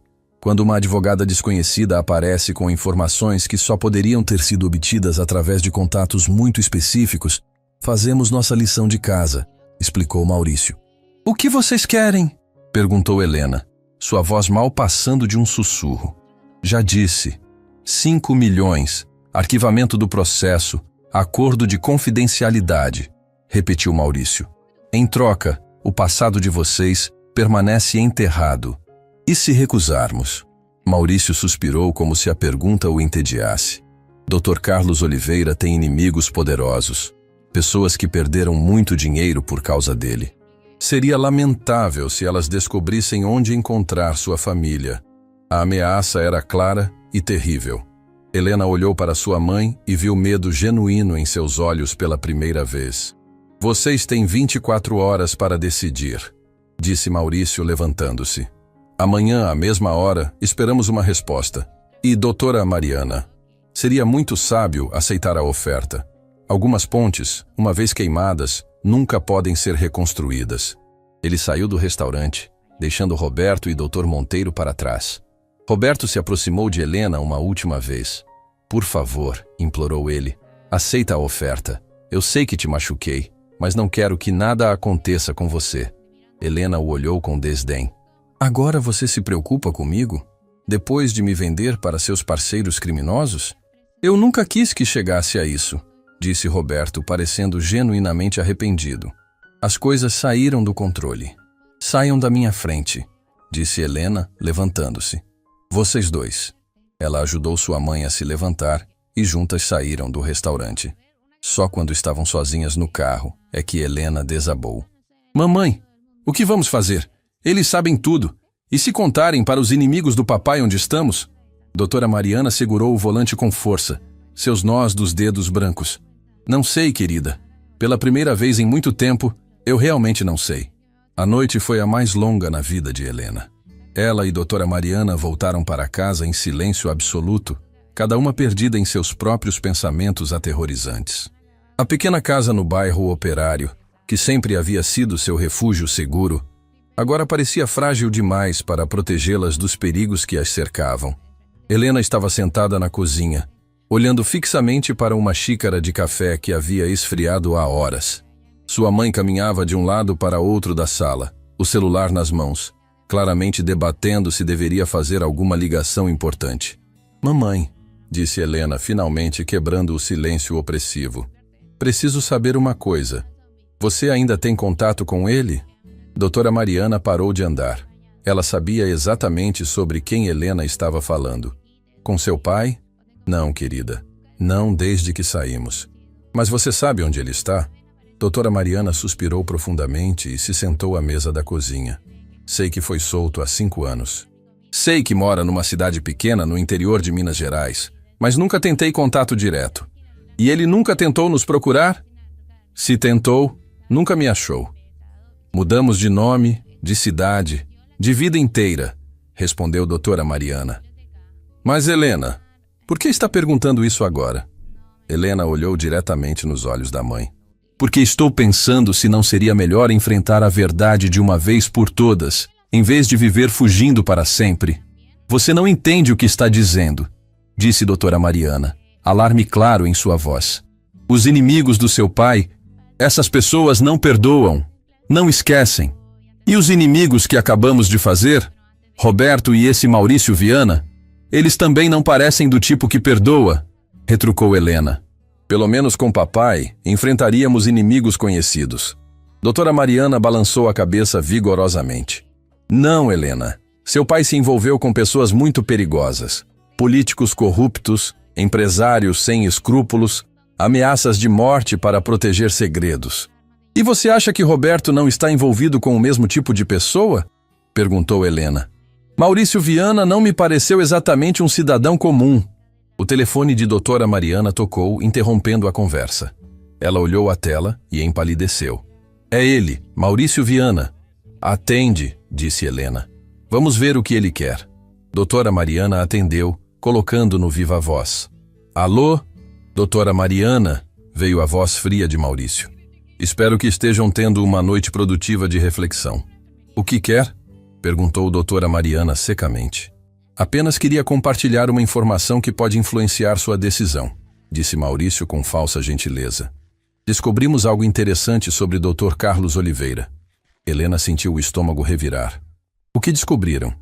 quando uma advogada desconhecida aparece com informações que só poderiam ter sido obtidas através de contatos muito específicos, fazemos nossa lição de casa, explicou Maurício. O que vocês querem? Perguntou Helena, sua voz mal passando de um sussurro. Já disse. 5 milhões, arquivamento do processo, acordo de confidencialidade, repetiu Maurício. Em troca, o passado de vocês permanece enterrado. E se recusarmos? Maurício suspirou como se a pergunta o entediasse. Dr. Carlos Oliveira tem inimigos poderosos, pessoas que perderam muito dinheiro por causa dele. Seria lamentável se elas descobrissem onde encontrar sua família. A ameaça era clara e terrível. Helena olhou para sua mãe e viu medo genuíno em seus olhos pela primeira vez. Vocês têm 24 horas para decidir, disse Maurício levantando-se. Amanhã, à mesma hora, esperamos uma resposta. E, doutora Mariana, seria muito sábio aceitar a oferta. Algumas pontes, uma vez queimadas, nunca podem ser reconstruídas. Ele saiu do restaurante, deixando Roberto e Dr. Monteiro para trás. Roberto se aproximou de Helena uma última vez. Por favor, implorou ele, aceita a oferta. Eu sei que te machuquei, mas não quero que nada aconteça com você. Helena o olhou com desdém. Agora você se preocupa comigo? Depois de me vender para seus parceiros criminosos? Eu nunca quis que chegasse a isso, disse Roberto, parecendo genuinamente arrependido. As coisas saíram do controle. Saiam da minha frente, disse Helena, levantando-se. Vocês dois. Ela ajudou sua mãe a se levantar e juntas saíram do restaurante. Só quando estavam sozinhas no carro é que Helena desabou. Mamãe, o que vamos fazer? Eles sabem tudo. E se contarem para os inimigos do papai onde estamos? Doutora Mariana segurou o volante com força, seus nós dos dedos brancos. Não sei, querida. Pela primeira vez em muito tempo, eu realmente não sei. A noite foi a mais longa na vida de Helena. Ela e doutora Mariana voltaram para casa em silêncio absoluto, cada uma perdida em seus próprios pensamentos aterrorizantes. A pequena casa no bairro Operário, que sempre havia sido seu refúgio seguro, agora parecia frágil demais para protegê-las dos perigos que as cercavam. Helena estava sentada na cozinha, olhando fixamente para uma xícara de café que havia esfriado há horas. Sua mãe caminhava de um lado para outro da sala, o celular nas mãos, claramente debatendo se deveria fazer alguma ligação importante. "Mamãe", disse Helena, finalmente quebrando o silêncio opressivo. "Preciso saber uma coisa. Você ainda tem contato com ele?" Doutora Mariana parou de andar. Ela sabia exatamente sobre quem Helena estava falando. "Com seu pai?" "Não, querida. Não desde que saímos. Mas você sabe onde ele está?" Doutora Mariana suspirou profundamente e se sentou à mesa da cozinha. "Sei que foi solto há 5 anos. Sei que mora numa cidade pequena no interior de Minas Gerais, mas nunca tentei contato direto. E ele nunca tentou nos procurar? Se tentou, nunca me achou. Mudamos de nome, de cidade, de vida inteira", respondeu doutora Mariana. "Mas Helena, por que está perguntando isso agora?" Helena olhou diretamente nos olhos da mãe. "Porque estou pensando se não seria melhor enfrentar a verdade de uma vez por todas, em vez de viver fugindo para sempre." "Você não entende o que está dizendo", disse doutora Mariana, alarme claro em sua voz. "Os inimigos do seu pai, essas pessoas não perdoam, não esquecem. E os inimigos que acabamos de fazer, Roberto e esse Maurício Viana, eles também não parecem do tipo que perdoa", retrucou Helena. "Pelo menos com papai, enfrentaríamos inimigos conhecidos." Doutora Mariana balançou a cabeça vigorosamente. "Não, Helena. Seu pai se envolveu com pessoas muito perigosas. Políticos corruptos, empresários sem escrúpulos, ameaças de morte para proteger segredos. E você acha que Roberto não está envolvido com o mesmo tipo de pessoa?" perguntou Helena. "Maurício Viana não me pareceu exatamente um cidadão comum." O telefone de doutora Mariana tocou, interrompendo a conversa. Ela olhou a tela e empalideceu. "É ele, Maurício Viana." "Atende", disse Helena. "Vamos ver o que ele quer." Doutora Mariana atendeu, colocando no viva voz. "Alô? Doutora Mariana?", veio a voz fria de Maurício. "Espero que estejam tendo uma noite produtiva de reflexão." "O que quer?", perguntou doutora Mariana secamente. "Apenas queria compartilhar uma informação que pode influenciar sua decisão", disse Maurício com falsa gentileza. "Descobrimos algo interessante sobre Dr. Carlos Oliveira." Helena sentiu o estômago revirar. "O que descobriram?"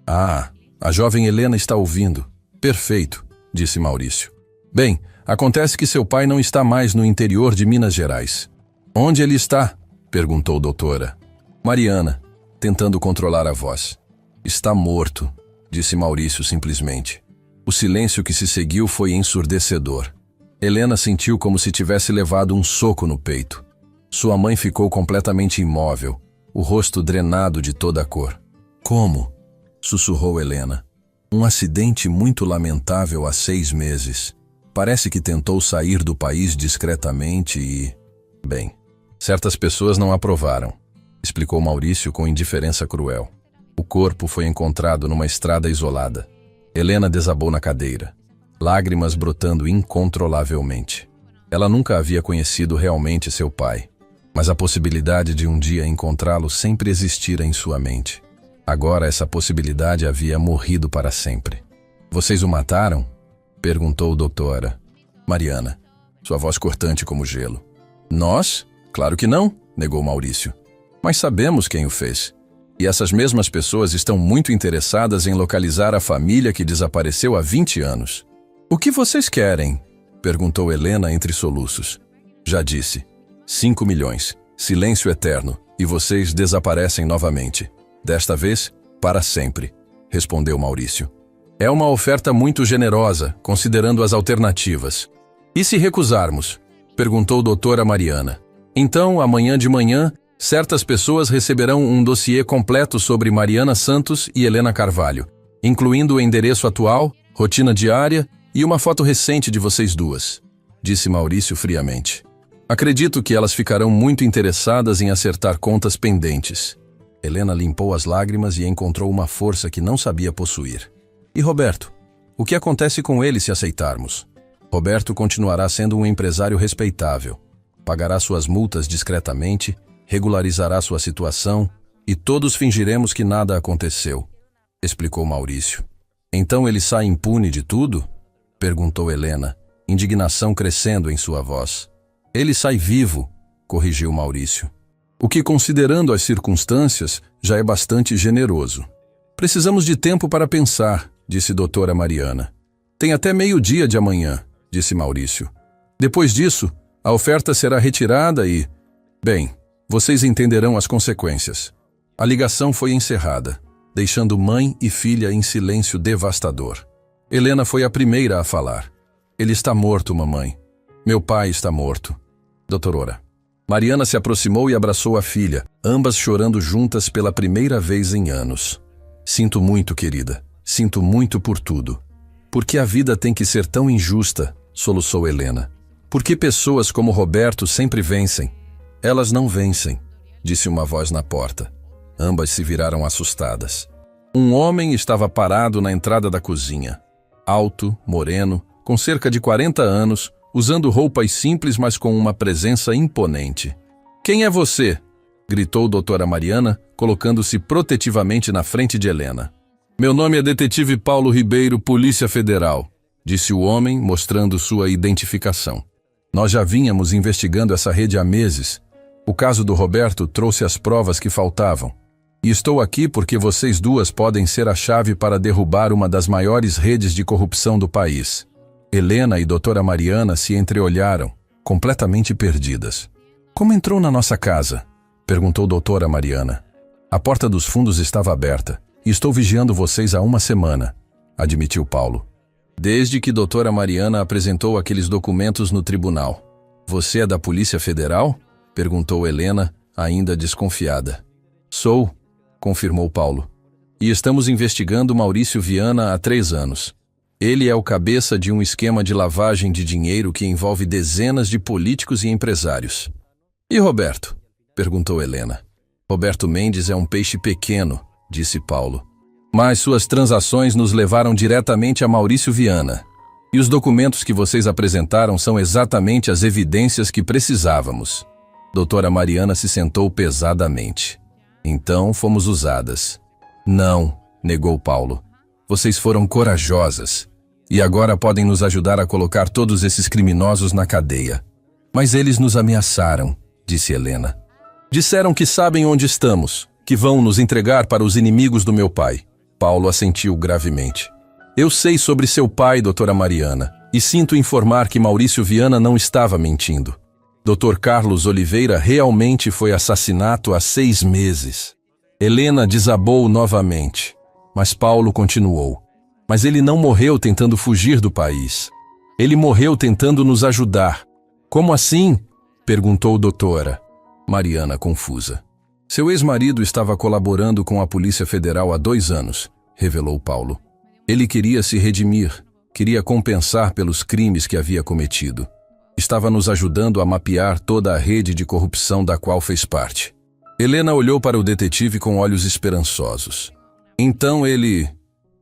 "Ah, a jovem Helena está ouvindo." "Perfeito", disse Maurício. "Bem, acontece que seu pai não está mais no interior de Minas Gerais." "Onde ele está?", perguntou doutora Mariana, tentando controlar a voz. "Está morto", disse Maurício simplesmente. O silêncio que se seguiu foi ensurdecedor. Helena sentiu como se tivesse levado um soco no peito. Sua mãe ficou completamente imóvel, o rosto drenado de toda a cor. "Como?", sussurrou Helena. "Um acidente muito lamentável há 6 meses. Parece que tentou sair do país discretamente e... Bem, certas pessoas não aprovaram", explicou Maurício com indiferença cruel. O corpo foi encontrado numa estrada isolada. Helena desabou na cadeira, lágrimas brotando incontrolavelmente. Ela nunca havia conhecido realmente seu pai, mas a possibilidade de um dia encontrá-lo sempre existira em sua mente. Agora essa possibilidade havia morrido para sempre. "Vocês o mataram?", perguntou doutora Mariana, sua voz cortante como gelo. "Nós? Claro que não", negou Maurício. "Mas sabemos quem o fez. E essas mesmas pessoas estão muito interessadas em localizar a família que desapareceu há 20 anos. "O que vocês querem?", perguntou Helena entre soluços. "Já disse. 5 milhões, silêncio eterno, e vocês desaparecem novamente. Desta vez, para sempre", respondeu Maurício. "É uma oferta muito generosa, considerando as alternativas." "E se recusarmos?", perguntou doutora Mariana. "Então, amanhã de manhã, certas pessoas receberão um dossiê completo sobre Mariana Santos e Helena Carvalho, incluindo o endereço atual, rotina diária e uma foto recente de vocês duas", disse Maurício friamente. "Acredito que elas ficarão muito interessadas em acertar contas pendentes." Helena limpou as lágrimas e encontrou uma força que não sabia possuir. E Roberto? O que acontece com ele se aceitarmos? Roberto continuará sendo um empresário respeitável. Pagará suas multas discretamente, regularizará sua situação e todos fingiremos que nada aconteceu, explicou Maurício. Então ele sai impune de tudo? Perguntou Helena, indignação crescendo em sua voz. Ele sai vivo, corrigiu Maurício. O que, considerando as circunstâncias, já é bastante generoso. Precisamos de tempo para pensar, disse doutora Mariana. Tem até meio-dia de amanhã, disse Maurício. Depois disso, a oferta será retirada e... Bem, vocês entenderão as consequências. A ligação foi encerrada, deixando mãe e filha em silêncio devastador. Helena foi a primeira a falar. Ele está morto, mamãe. Meu pai está morto. Doutorora. Mariana se aproximou e abraçou a filha, ambas chorando juntas pela primeira vez em anos. Sinto muito, querida. Sinto muito por tudo. Por que a vida tem que ser tão injusta? Soluçou Helena. Por que pessoas como Roberto sempre vencem? Elas não vencem, disse uma voz na porta. Ambas se viraram assustadas. Um homem estava parado na entrada da cozinha. Alto, moreno, com cerca de 40 anos, usando roupas simples, mas com uma presença imponente. Quem é você? Gritou doutora Mariana, colocando-se protetivamente na frente de Helena. Meu nome é detetive Paulo Ribeiro, Polícia Federal, disse o homem, mostrando sua identificação. Nós já vínhamos investigando essa rede há meses. O caso do Roberto trouxe as provas que faltavam. E estou aqui porque vocês duas podem ser a chave para derrubar uma das maiores redes de corrupção do país. Helena e doutora Mariana se entreolharam, completamente perdidas. Como entrou na nossa casa? Perguntou doutora Mariana. A porta dos fundos estava aberta e estou vigiando vocês há uma semana, admitiu Paulo. Desde que doutora Mariana apresentou aqueles documentos no tribunal. Você é da Polícia Federal? Perguntou Helena, ainda desconfiada. Sou, confirmou Paulo. E estamos investigando Maurício Viana há 3 anos. Ele é o cabeça de um esquema de lavagem de dinheiro que envolve dezenas de políticos e empresários. E Roberto? Perguntou Helena. Roberto Mendes é um peixe pequeno, disse Paulo. Mas suas transações nos levaram diretamente a Maurício Viana. E os documentos que vocês apresentaram são exatamente as evidências que precisávamos. Doutora Mariana se sentou pesadamente. Então fomos usadas. Não, negou Paulo. Vocês foram corajosas. E agora podem nos ajudar a colocar todos esses criminosos na cadeia. Mas eles nos ameaçaram, disse Helena. Disseram que sabem onde estamos, que vão nos entregar para os inimigos do meu pai. Paulo assentiu gravemente. Eu sei sobre seu pai, doutora Mariana, e sinto informar que Maurício Viana não estava mentindo. Dr. Carlos Oliveira realmente foi assassinado há 6 meses. Helena desabou novamente, mas Paulo continuou. Mas ele não morreu tentando fugir do país. Ele morreu tentando nos ajudar. Como assim? Perguntou doutora Mariana, confusa. Seu ex-marido estava colaborando com a Polícia Federal há 2 anos, revelou Paulo. Ele queria se redimir, queria compensar pelos crimes que havia cometido. Estava nos ajudando a mapear toda a rede de corrupção da qual fez parte. Helena olhou para o detetive com olhos esperançosos. Então ele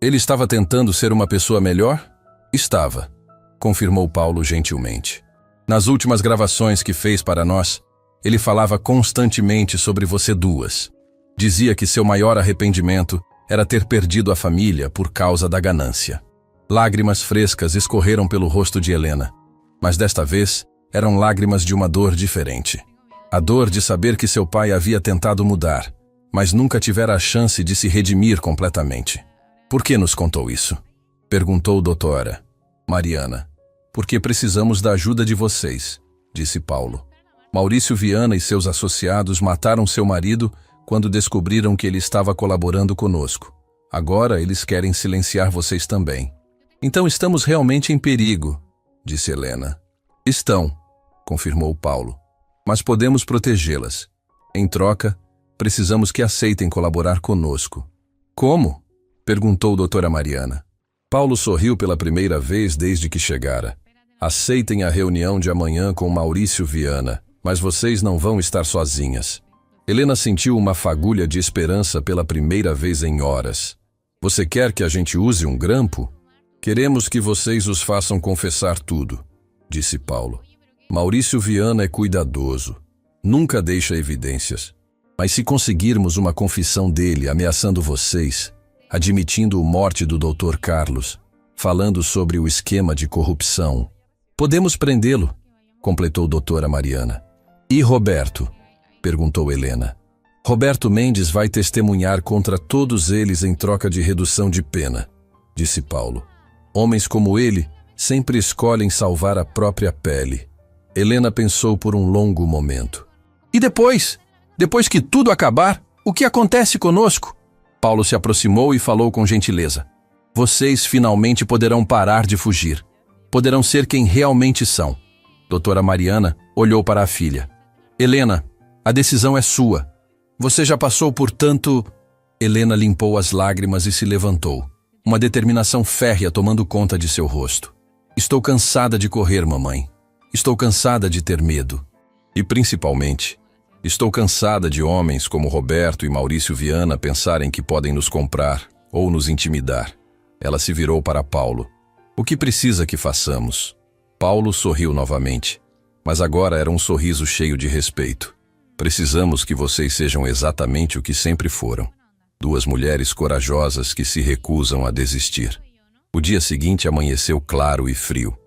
estava tentando ser uma pessoa melhor? Estava, confirmou Paulo gentilmente. Nas últimas gravações que fez para nós, ele falava constantemente sobre você duas. Dizia que seu maior arrependimento era ter perdido a família por causa da ganância. Lágrimas frescas escorreram pelo rosto de Helena, mas desta vez eram lágrimas de uma dor diferente. A dor de saber que seu pai havia tentado mudar, mas nunca tivera a chance de se redimir completamente. Por que nos contou isso? Perguntou doutora Mariana. Porque precisamos da ajuda de vocês, disse Paulo. Maurício Viana e seus associados mataram seu marido quando descobriram que ele estava colaborando conosco. Agora eles querem silenciar vocês também. Então estamos realmente em perigo, disse Helena. Estão, confirmou Paulo. Mas podemos protegê-las. Em troca, precisamos que aceitem colaborar conosco. Como? Perguntou doutora Mariana. Paulo sorriu pela primeira vez desde que chegara. Aceitem a reunião de amanhã com Maurício Viana, mas vocês não vão estar sozinhas. Helena sentiu uma fagulha de esperança pela primeira vez em horas. Você quer que a gente use um grampo? Queremos que vocês os façam confessar tudo, disse Paulo. Maurício Viana é cuidadoso. Nunca deixa evidências. Mas se conseguirmos uma confissão dele ameaçando vocês, admitindo a morte do Dr. Carlos, falando sobre o esquema de corrupção, podemos prendê-lo, completou doutora Mariana. E Roberto? Perguntou Helena. Roberto Mendes vai testemunhar contra todos eles em troca de redução de pena, disse Paulo. Homens como ele sempre escolhem salvar a própria pele. Helena pensou por um longo momento. E depois? Depois que tudo acabar, o que acontece conosco? Paulo se aproximou e falou com gentileza. Vocês finalmente poderão parar de fugir. Poderão ser quem realmente são. Doutora Mariana olhou para a filha. Helena, a decisão é sua. Você já passou por tanto... Helena limpou as lágrimas e se levantou. Uma determinação férrea tomando conta de seu rosto. Estou cansada de correr, mamãe. Estou cansada de ter medo. E principalmente, estou cansada de homens como Roberto e Maurício Viana pensarem que podem nos comprar ou nos intimidar. Ela se virou para Paulo. O que precisa que façamos? Paulo sorriu novamente, mas agora era um sorriso cheio de respeito. Precisamos que vocês sejam exatamente o que sempre foram. Duas mulheres corajosas que se recusam a desistir. O dia seguinte amanheceu claro e frio.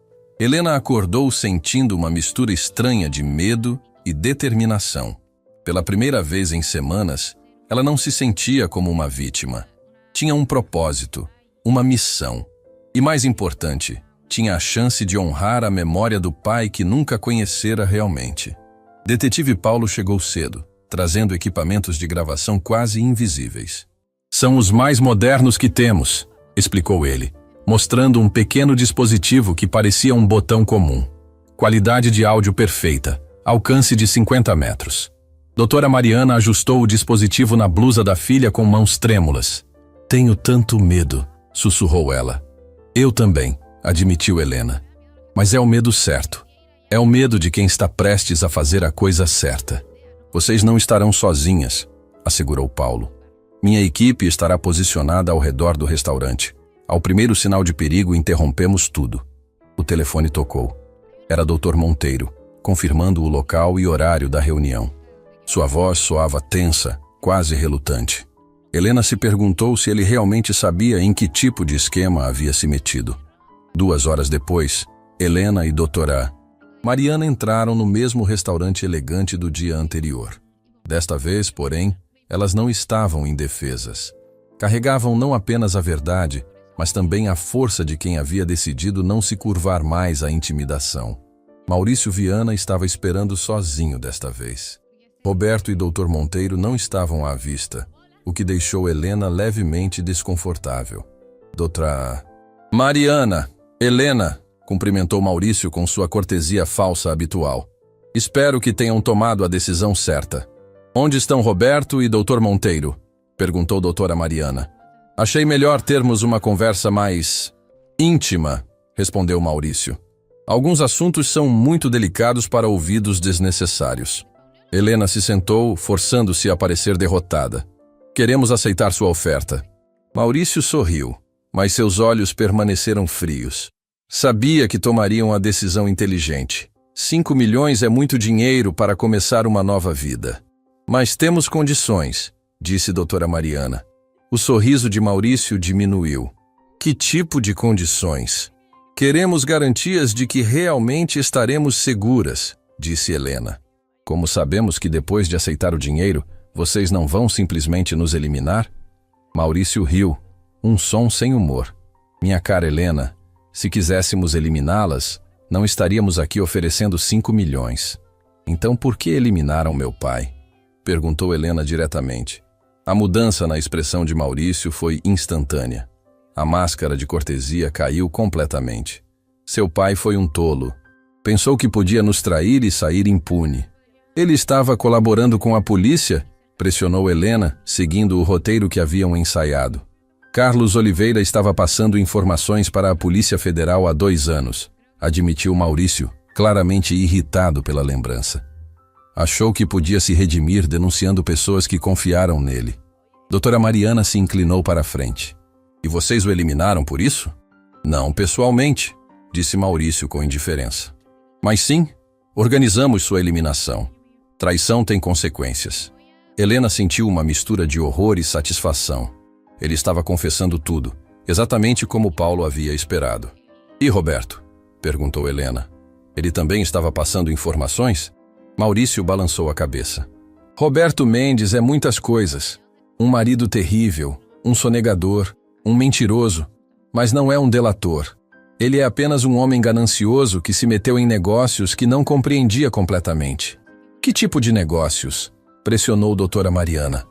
Helena acordou sentindo uma mistura estranha de medo e determinação. Pela primeira vez em semanas, ela não se sentia como uma vítima. Tinha um propósito, uma missão. E mais importante, tinha a chance de honrar a memória do pai que nunca conhecera realmente. Detetive Paulo chegou cedo, trazendo equipamentos de gravação quase invisíveis. São os mais modernos que temos, explicou ele, mostrando um pequeno dispositivo que parecia um botão comum. Qualidade de áudio perfeita, alcance de 50 metros. Doutora Mariana ajustou o dispositivo na blusa da filha com mãos trêmulas. Tenho tanto medo, sussurrou ela. Eu também, admitiu Helena. Mas é o medo certo. É o medo de quem está prestes a fazer a coisa certa. Vocês não estarão sozinhas, assegurou Paulo. Minha equipe estará posicionada ao redor do restaurante. Ao primeiro sinal de perigo, interrompemos tudo. O telefone tocou. Era Dr. Monteiro, confirmando o local e horário da reunião. Sua voz soava tensa, quase relutante. Helena se perguntou se ele realmente sabia em que tipo de esquema havia se metido. 2 horas depois, Helena e doutora Mariana entraram no mesmo restaurante elegante do dia anterior. Desta vez, porém, elas não estavam indefesas. Carregavam não apenas a verdade, mas também a força de quem havia decidido não se curvar mais à intimidação. Maurício Viana estava esperando sozinho desta vez. Roberto e Dr. Monteiro não estavam à vista, o que deixou Helena levemente desconfortável. Doutora Mariana, Helena, cumprimentou Maurício com sua cortesia falsa habitual. Espero que tenham tomado a decisão certa. Onde estão Roberto e Dr. Monteiro? Perguntou doutora Mariana. Achei melhor termos uma conversa mais íntima, respondeu Maurício. Alguns assuntos são muito delicados para ouvidos desnecessários. Helena se sentou, forçando-se a parecer derrotada. Queremos aceitar sua oferta. Maurício sorriu, mas seus olhos permaneceram frios. Sabia que tomariam a decisão inteligente. 5 milhões é muito dinheiro para começar uma nova vida. Mas temos condições, disse doutora Mariana. O sorriso de Maurício diminuiu. Que tipo de condições? Queremos garantias de que realmente estaremos seguras, disse Helena. Como sabemos que depois de aceitar o dinheiro, vocês não vão simplesmente nos eliminar? Maurício riu, um som sem humor. Minha cara Helena, se quiséssemos eliminá-las, não estaríamos aqui oferecendo 5 milhões. Então por que eliminaram meu pai? Perguntou Helena diretamente. A mudança na expressão de Maurício foi instantânea. A máscara de cortesia caiu completamente. Seu pai foi um tolo. Pensou que podia nos trair e sair impune. Ele estava colaborando com a polícia? Pressionou Helena, seguindo o roteiro que haviam ensaiado. Carlos Oliveira estava passando informações para a Polícia Federal há 2 anos, admitiu Maurício, claramente irritado pela lembrança. Achou que podia se redimir denunciando pessoas que confiaram nele. Doutora Mariana se inclinou para a frente. E vocês o eliminaram por isso? Não pessoalmente, disse Maurício com indiferença. Mas sim, organizamos sua eliminação. Traição tem consequências. Helena sentiu uma mistura de horror e satisfação. Ele estava confessando tudo, exatamente como Paulo havia esperado. E Roberto? Perguntou Helena. Ele também estava passando informações? Maurício balançou a cabeça. Roberto Mendes é muitas coisas. Um marido terrível, um sonegador, um mentiroso, mas não é um delator. Ele é apenas um homem ganancioso que se meteu em negócios que não compreendia completamente. Que tipo de negócios? Pressionou doutora Mariana.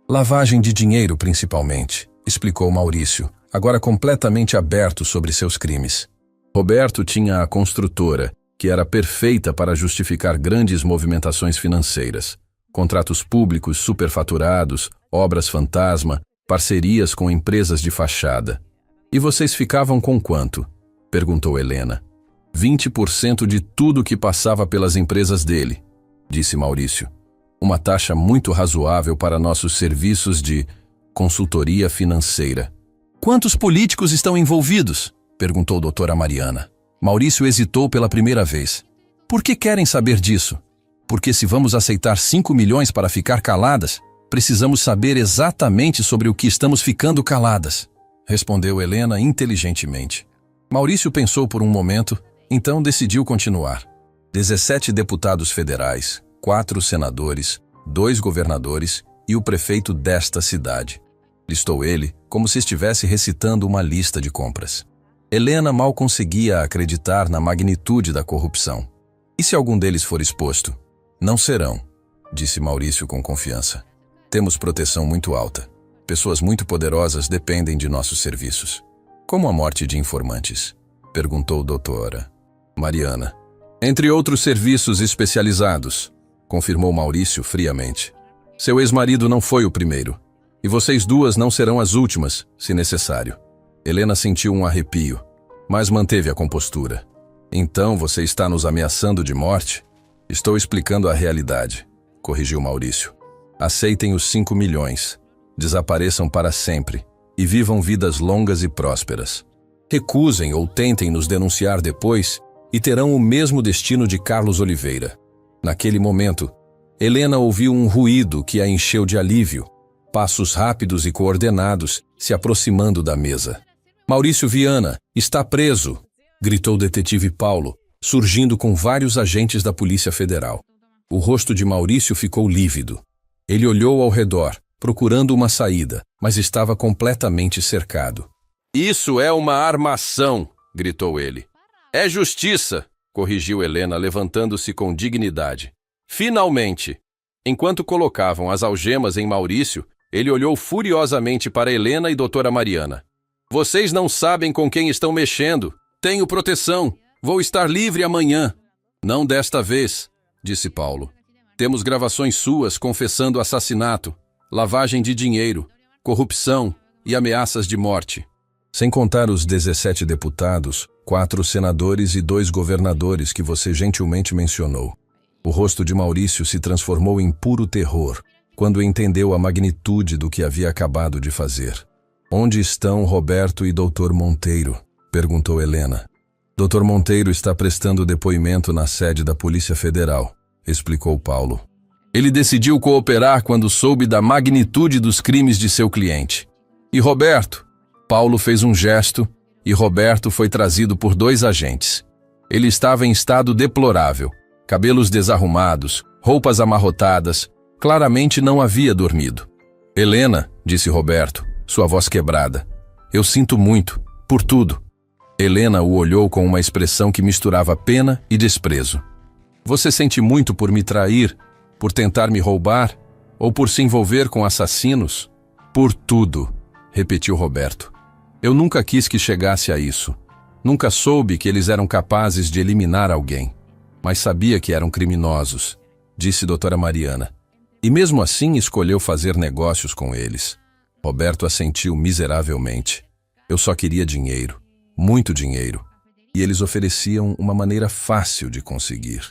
Lavagem de dinheiro, principalmente, explicou Maurício, agora completamente aberto sobre seus crimes. Roberto tinha a construtora, que era perfeita para justificar grandes movimentações financeiras. Contratos públicos superfaturados, obras fantasma, parcerias com empresas de fachada. E vocês ficavam com quanto? Perguntou Helena. 20% de tudo que passava pelas empresas dele, disse Maurício. Uma taxa muito razoável para nossos serviços de consultoria financeira. Quantos políticos estão envolvidos? Perguntou doutora Mariana. Maurício hesitou pela primeira vez. Por que querem saber disso? Porque se vamos aceitar 5 milhões para ficar caladas, precisamos saber exatamente sobre o que estamos ficando caladas, respondeu Helena inteligentemente. Maurício pensou por um momento, então decidiu continuar. 17 deputados federais, 4 senadores, 2 governadores e o prefeito desta cidade. Listou ele como se estivesse recitando uma lista de compras. Helena mal conseguia acreditar na magnitude da corrupção. E se algum deles for exposto? Não serão, disse Maurício com confiança. Temos proteção muito alta. Pessoas muito poderosas dependem de nossos serviços. Como a morte de informantes? Perguntou doutora Mariana. Entre outros serviços especializados, confirmou Maurício friamente. Seu ex-marido não foi o primeiro. E vocês duas não serão as últimas, se necessário. Helena sentiu um arrepio, mas manteve a compostura. Então você está nos ameaçando de morte? Estou explicando a realidade, corrigiu Maurício. Aceitem os 5 milhões, desapareçam para sempre e vivam vidas longas e prósperas. Recusem ou tentem nos denunciar depois e terão o mesmo destino de Carlos Oliveira. Naquele momento, Helena ouviu um ruído que a encheu de alívio, passos rápidos e coordenados se aproximando da mesa. Maurício Viana está preso, gritou o detetive Paulo, surgindo com vários agentes da Polícia Federal. O rosto de Maurício ficou lívido. Ele olhou ao redor, procurando uma saída, mas estava completamente cercado. Isso é uma armação, gritou ele. É justiça, corrigiu Helena, levantando-se com dignidade. Finalmente! Enquanto colocavam as algemas em Maurício, ele olhou furiosamente para Helena e doutora Mariana. Vocês não sabem com quem estão mexendo. Tenho proteção. Vou estar livre amanhã. Não desta vez, disse Paulo. Temos gravações suas confessando assassinato, lavagem de dinheiro, corrupção e ameaças de morte. Sem contar os 17 deputados, 4 senadores e 2 governadores que você gentilmente mencionou. O rosto de Maurício se transformou em puro terror quando entendeu a magnitude do que havia acabado de fazer. Onde estão Roberto e Dr. Monteiro? Perguntou Helena. Dr. Monteiro está prestando depoimento na sede da Polícia Federal, explicou Paulo. Ele decidiu cooperar quando soube da magnitude dos crimes de seu cliente. E Roberto? Paulo fez um gesto e Roberto foi trazido por 2 agentes. Ele estava em estado deplorável, cabelos desarrumados, roupas amarrotadas, claramente não havia dormido. Helena, disse Roberto, sua voz quebrada. Eu sinto muito, por tudo. Helena o olhou com uma expressão que misturava pena e desprezo. Você sente muito por me trair, por tentar me roubar, ou por se envolver com assassinos? Por tudo, repetiu Roberto. Eu nunca quis que chegasse a isso. Nunca soube que eles eram capazes de eliminar alguém. Mas sabia que eram criminosos, disse doutora Mariana. E mesmo assim escolheu fazer negócios com eles. Roberto assentiu miseravelmente. Eu só queria dinheiro, muito dinheiro. E eles ofereciam uma maneira fácil de conseguir.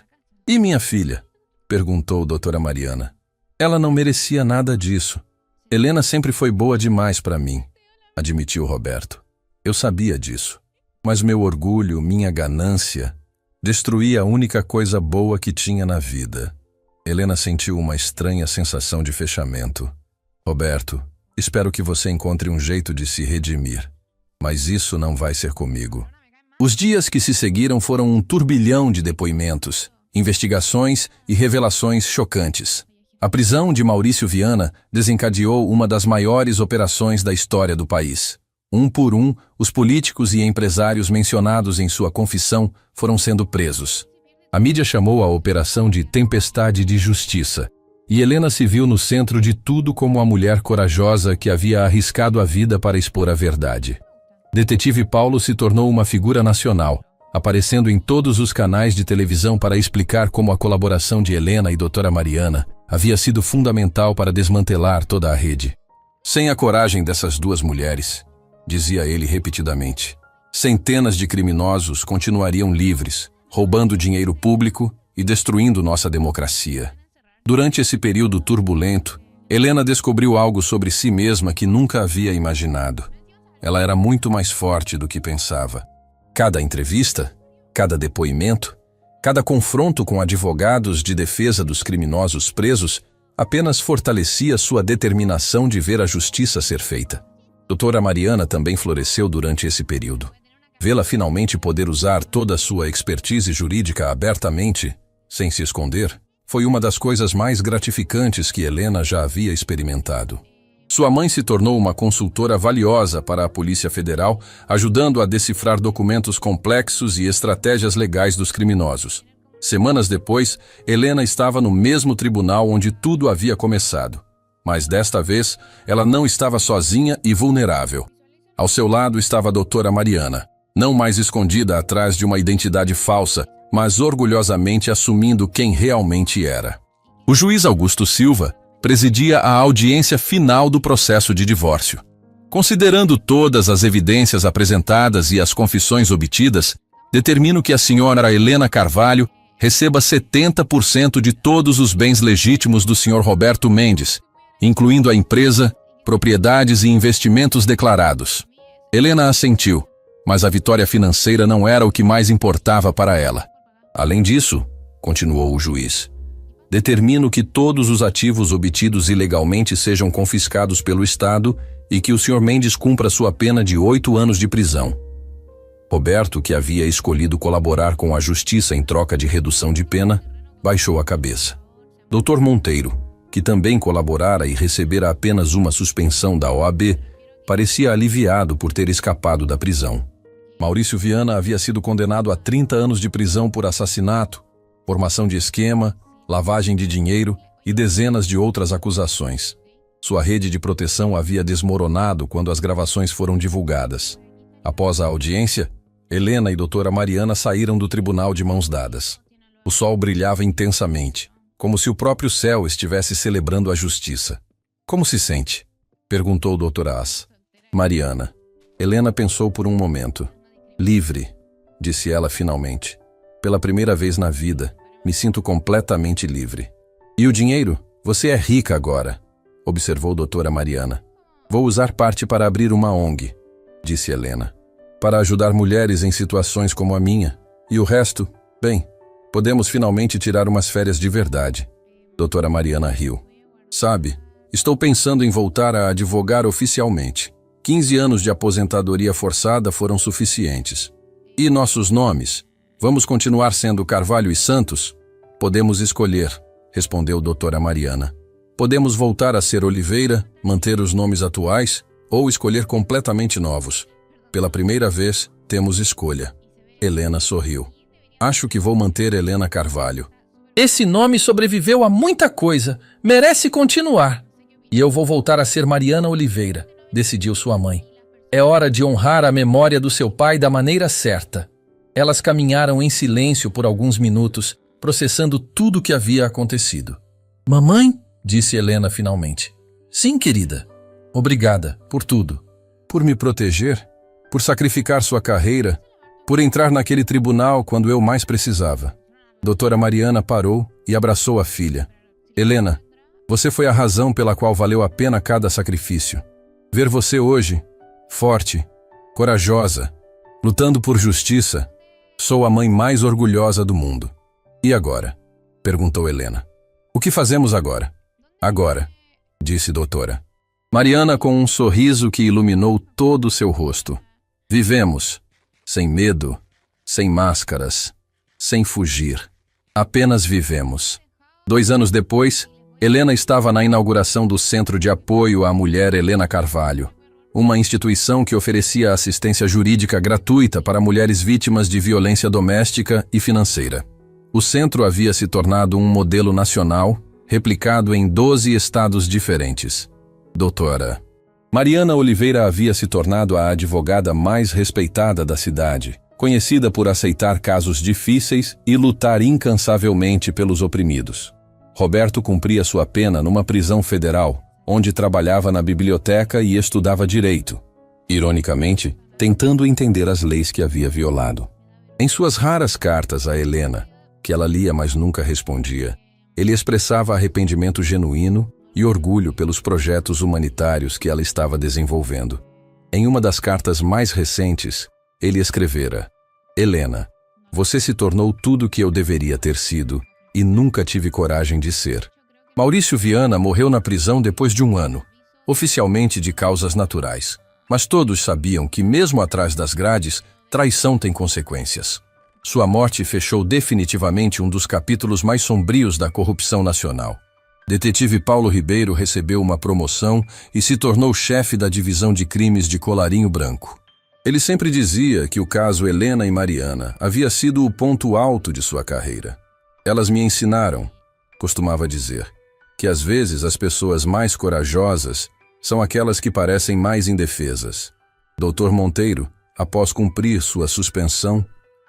E minha filha? Perguntou doutora Mariana. Ela não merecia nada disso. Helena sempre foi boa demais para mim, admitiu Roberto. Eu sabia disso. Mas meu orgulho, minha ganância, destruía a única coisa boa que tinha na vida. Helena sentiu uma estranha sensação de fechamento. Roberto, espero que você encontre um jeito de se redimir. Mas isso não vai ser comigo. Os dias que se seguiram foram um turbilhão de depoimentos, investigações e revelações chocantes. A prisão de Maurício Viana desencadeou uma das maiores operações da história do país. Um por um, os políticos e empresários mencionados em sua confissão foram sendo presos. A mídia chamou a operação de Tempestade de Justiça, e Helena se viu no centro de tudo como a mulher corajosa que havia arriscado a vida para expor a verdade. Detetive Paulo se tornou uma figura nacional, aparecendo em todos os canais de televisão para explicar como a colaboração de Helena e doutora Mariana havia sido fundamental para desmantelar toda a rede. Sem a coragem dessas duas mulheres, dizia ele repetidamente, centenas de criminosos continuariam livres, roubando dinheiro público e destruindo nossa democracia. Durante esse período turbulento, Helena descobriu algo sobre si mesma que nunca havia imaginado. Ela era muito mais forte do que pensava. Cada entrevista, cada depoimento, cada confronto com advogados de defesa dos criminosos presos apenas fortalecia sua determinação de ver a justiça ser feita. Doutora Mariana também floresceu durante esse período. Vê-la finalmente poder usar toda a sua expertise jurídica abertamente, sem se esconder, foi uma das coisas mais gratificantes que Helena já havia experimentado. Sua mãe se tornou uma consultora valiosa para a Polícia Federal, ajudando a decifrar documentos complexos e estratégias legais dos criminosos. Semanas depois, Helena estava no mesmo tribunal onde tudo havia começado. Mas desta vez, ela não estava sozinha e vulnerável. Ao seu lado estava a doutora Mariana, não mais escondida atrás de uma identidade falsa, mas orgulhosamente assumindo quem realmente era. O juiz Augusto Silva presidia a audiência final do processo de divórcio. Considerando todas as evidências apresentadas e as confissões obtidas, determino que a senhora Helena Carvalho receba 70% de todos os bens legítimos do senhor Roberto Mendes, incluindo a empresa, propriedades e investimentos declarados. Helena assentiu, mas a vitória financeira não era o que mais importava para ela. Além disso, continuou o juiz, determino que todos os ativos obtidos ilegalmente sejam confiscados pelo Estado e que o Sr. Mendes cumpra sua pena de 8 anos de prisão. Roberto, que havia escolhido colaborar com a justiça em troca de redução de pena, baixou a cabeça. Dr. Monteiro, que também colaborara e recebera apenas uma suspensão da OAB, parecia aliviado por ter escapado da prisão. Maurício Viana havia sido condenado a 30 anos de prisão por assassinato, formação de esquema, lavagem de dinheiro e dezenas de outras acusações. Sua rede de proteção havia desmoronado quando as gravações foram divulgadas. Após a audiência, Helena e doutora Mariana saíram do tribunal de mãos dadas. O sol brilhava intensamente, como se o próprio céu estivesse celebrando a justiça. Como se sente? Perguntou o Dr. As. Mariana. Helena pensou por um momento. Livre, disse ela finalmente. Pela primeira vez na vida, me sinto completamente livre. E o dinheiro? Você é rica agora, observou doutora Mariana. Vou usar parte para abrir uma ONG, disse Helena, para ajudar mulheres em situações como a minha. E o resto? Bem, podemos finalmente tirar umas férias de verdade. Doutora Mariana riu. Sabe, estou pensando em voltar a advogar oficialmente. 15 anos de aposentadoria forçada foram suficientes. E nossos nomes? Vamos continuar sendo Carvalho e Santos? Podemos escolher, respondeu doutora Mariana. Podemos voltar a ser Oliveira, manter os nomes atuais, ou escolher completamente novos. Pela primeira vez, temos escolha. Helena sorriu. Acho que vou manter Helena Carvalho. Esse nome sobreviveu a muita coisa, merece continuar. E eu vou voltar a ser Mariana Oliveira, decidiu sua mãe. É hora de honrar a memória do seu pai da maneira certa. Elas caminharam em silêncio por alguns minutos, processando tudo o que havia acontecido. Mamãe, disse Helena finalmente. Sim, querida. Obrigada por tudo. Por me proteger, por sacrificar sua carreira, por entrar naquele tribunal quando eu mais precisava. Doutora Mariana parou e abraçou a filha. Helena, você foi a razão pela qual valeu a pena cada sacrifício. Ver você hoje, forte, corajosa, lutando por justiça, sou a mãe mais orgulhosa do mundo. E agora? Perguntou Helena. O que fazemos agora? Agora, disse doutora. Mariana com um sorriso que iluminou todo o seu rosto. Vivemos, sem medo, sem máscaras, sem fugir. Apenas vivemos. 2 anos depois, Helena estava na inauguração do Centro de Apoio à Mulher Helena Carvalho, uma instituição que oferecia assistência jurídica gratuita para mulheres vítimas de violência doméstica e financeira. O centro havia se tornado um modelo nacional, replicado em 12 estados diferentes. Doutora Mariana Oliveira havia se tornado a advogada mais respeitada da cidade, conhecida por aceitar casos difíceis e lutar incansavelmente pelos oprimidos. Roberto cumpria sua pena numa prisão federal, onde trabalhava na biblioteca e estudava direito, ironicamente, tentando entender as leis que havia violado. Em suas raras cartas a Helena, que ela lia mas nunca respondia, ele expressava arrependimento genuíno e orgulho pelos projetos humanitários que ela estava desenvolvendo. Em uma das cartas mais recentes, ele escrevera: Helena, você se tornou tudo o que eu deveria ter sido e nunca tive coragem de ser. Maurício Viana morreu na prisão depois de 1 ano, oficialmente de causas naturais. Mas todos sabiam que, mesmo atrás das grades, traição tem consequências. Sua morte fechou definitivamente um dos capítulos mais sombrios da corrupção nacional. Detetive Paulo Ribeiro recebeu uma promoção e se tornou chefe da divisão de crimes de Colarinho Branco. Ele sempre dizia que o caso Helena e Mariana havia sido o ponto alto de sua carreira. Elas me ensinaram, costumava dizer, que às vezes as pessoas mais corajosas são aquelas que parecem mais indefesas. Dr. Monteiro, após cumprir sua suspensão,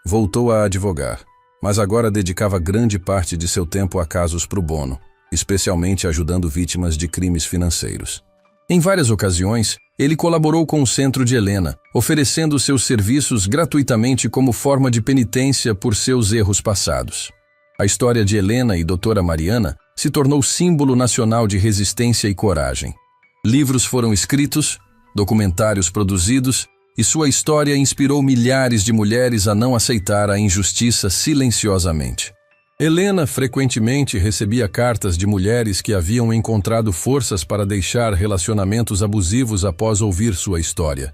voltou a advogar, mas agora dedicava grande parte de seu tempo a casos pro bono, especialmente ajudando vítimas de crimes financeiros. Em várias ocasiões, ele colaborou com o Centro de Helena, oferecendo seus serviços gratuitamente como forma de penitência por seus erros passados. A história de Helena e doutora Mariana se tornou símbolo nacional de resistência e coragem. Livros foram escritos, documentários produzidos, e sua história inspirou milhares de mulheres a não aceitar a injustiça silenciosamente. Helena frequentemente recebia cartas de mulheres que haviam encontrado forças para deixar relacionamentos abusivos após ouvir sua história.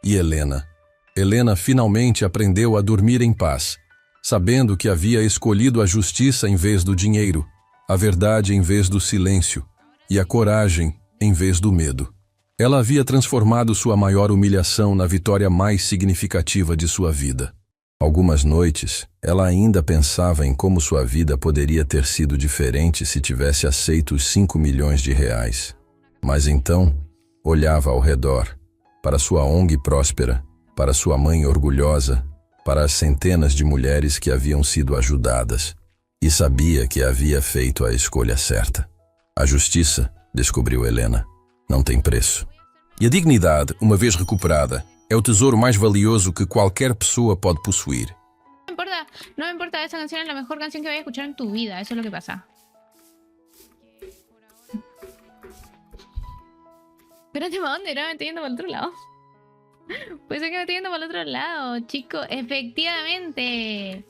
E Helena finalmente aprendeu a dormir em paz, sabendo que havia escolhido a justiça em vez do dinheiro, a verdade em vez do silêncio e a coragem em vez do medo. Ela havia transformado sua maior humilhação na vitória mais significativa de sua vida. Algumas noites, ela ainda pensava em como sua vida poderia ter sido diferente se tivesse aceito os 5 milhões de reais. Mas então, olhava ao redor, para sua ONG próspera, para sua mãe orgulhosa, para as centenas de mulheres que haviam sido ajudadas, e sabia que havia feito a escolha certa. A justiça, descobriu Helena, não tem preço. E a dignidade, uma vez recuperada, é o tesouro mais valioso que qualquer pessoa pode possuir. No me importa, esa canción es la mejor canción que vayas a escuchar en tu vida, eso es lo que pasa. Espérate, ¿para dónde era? Me estoy yendo para el otro lado. Pues es que me estoy yendo para el otro lado, chicos. Efectivamente.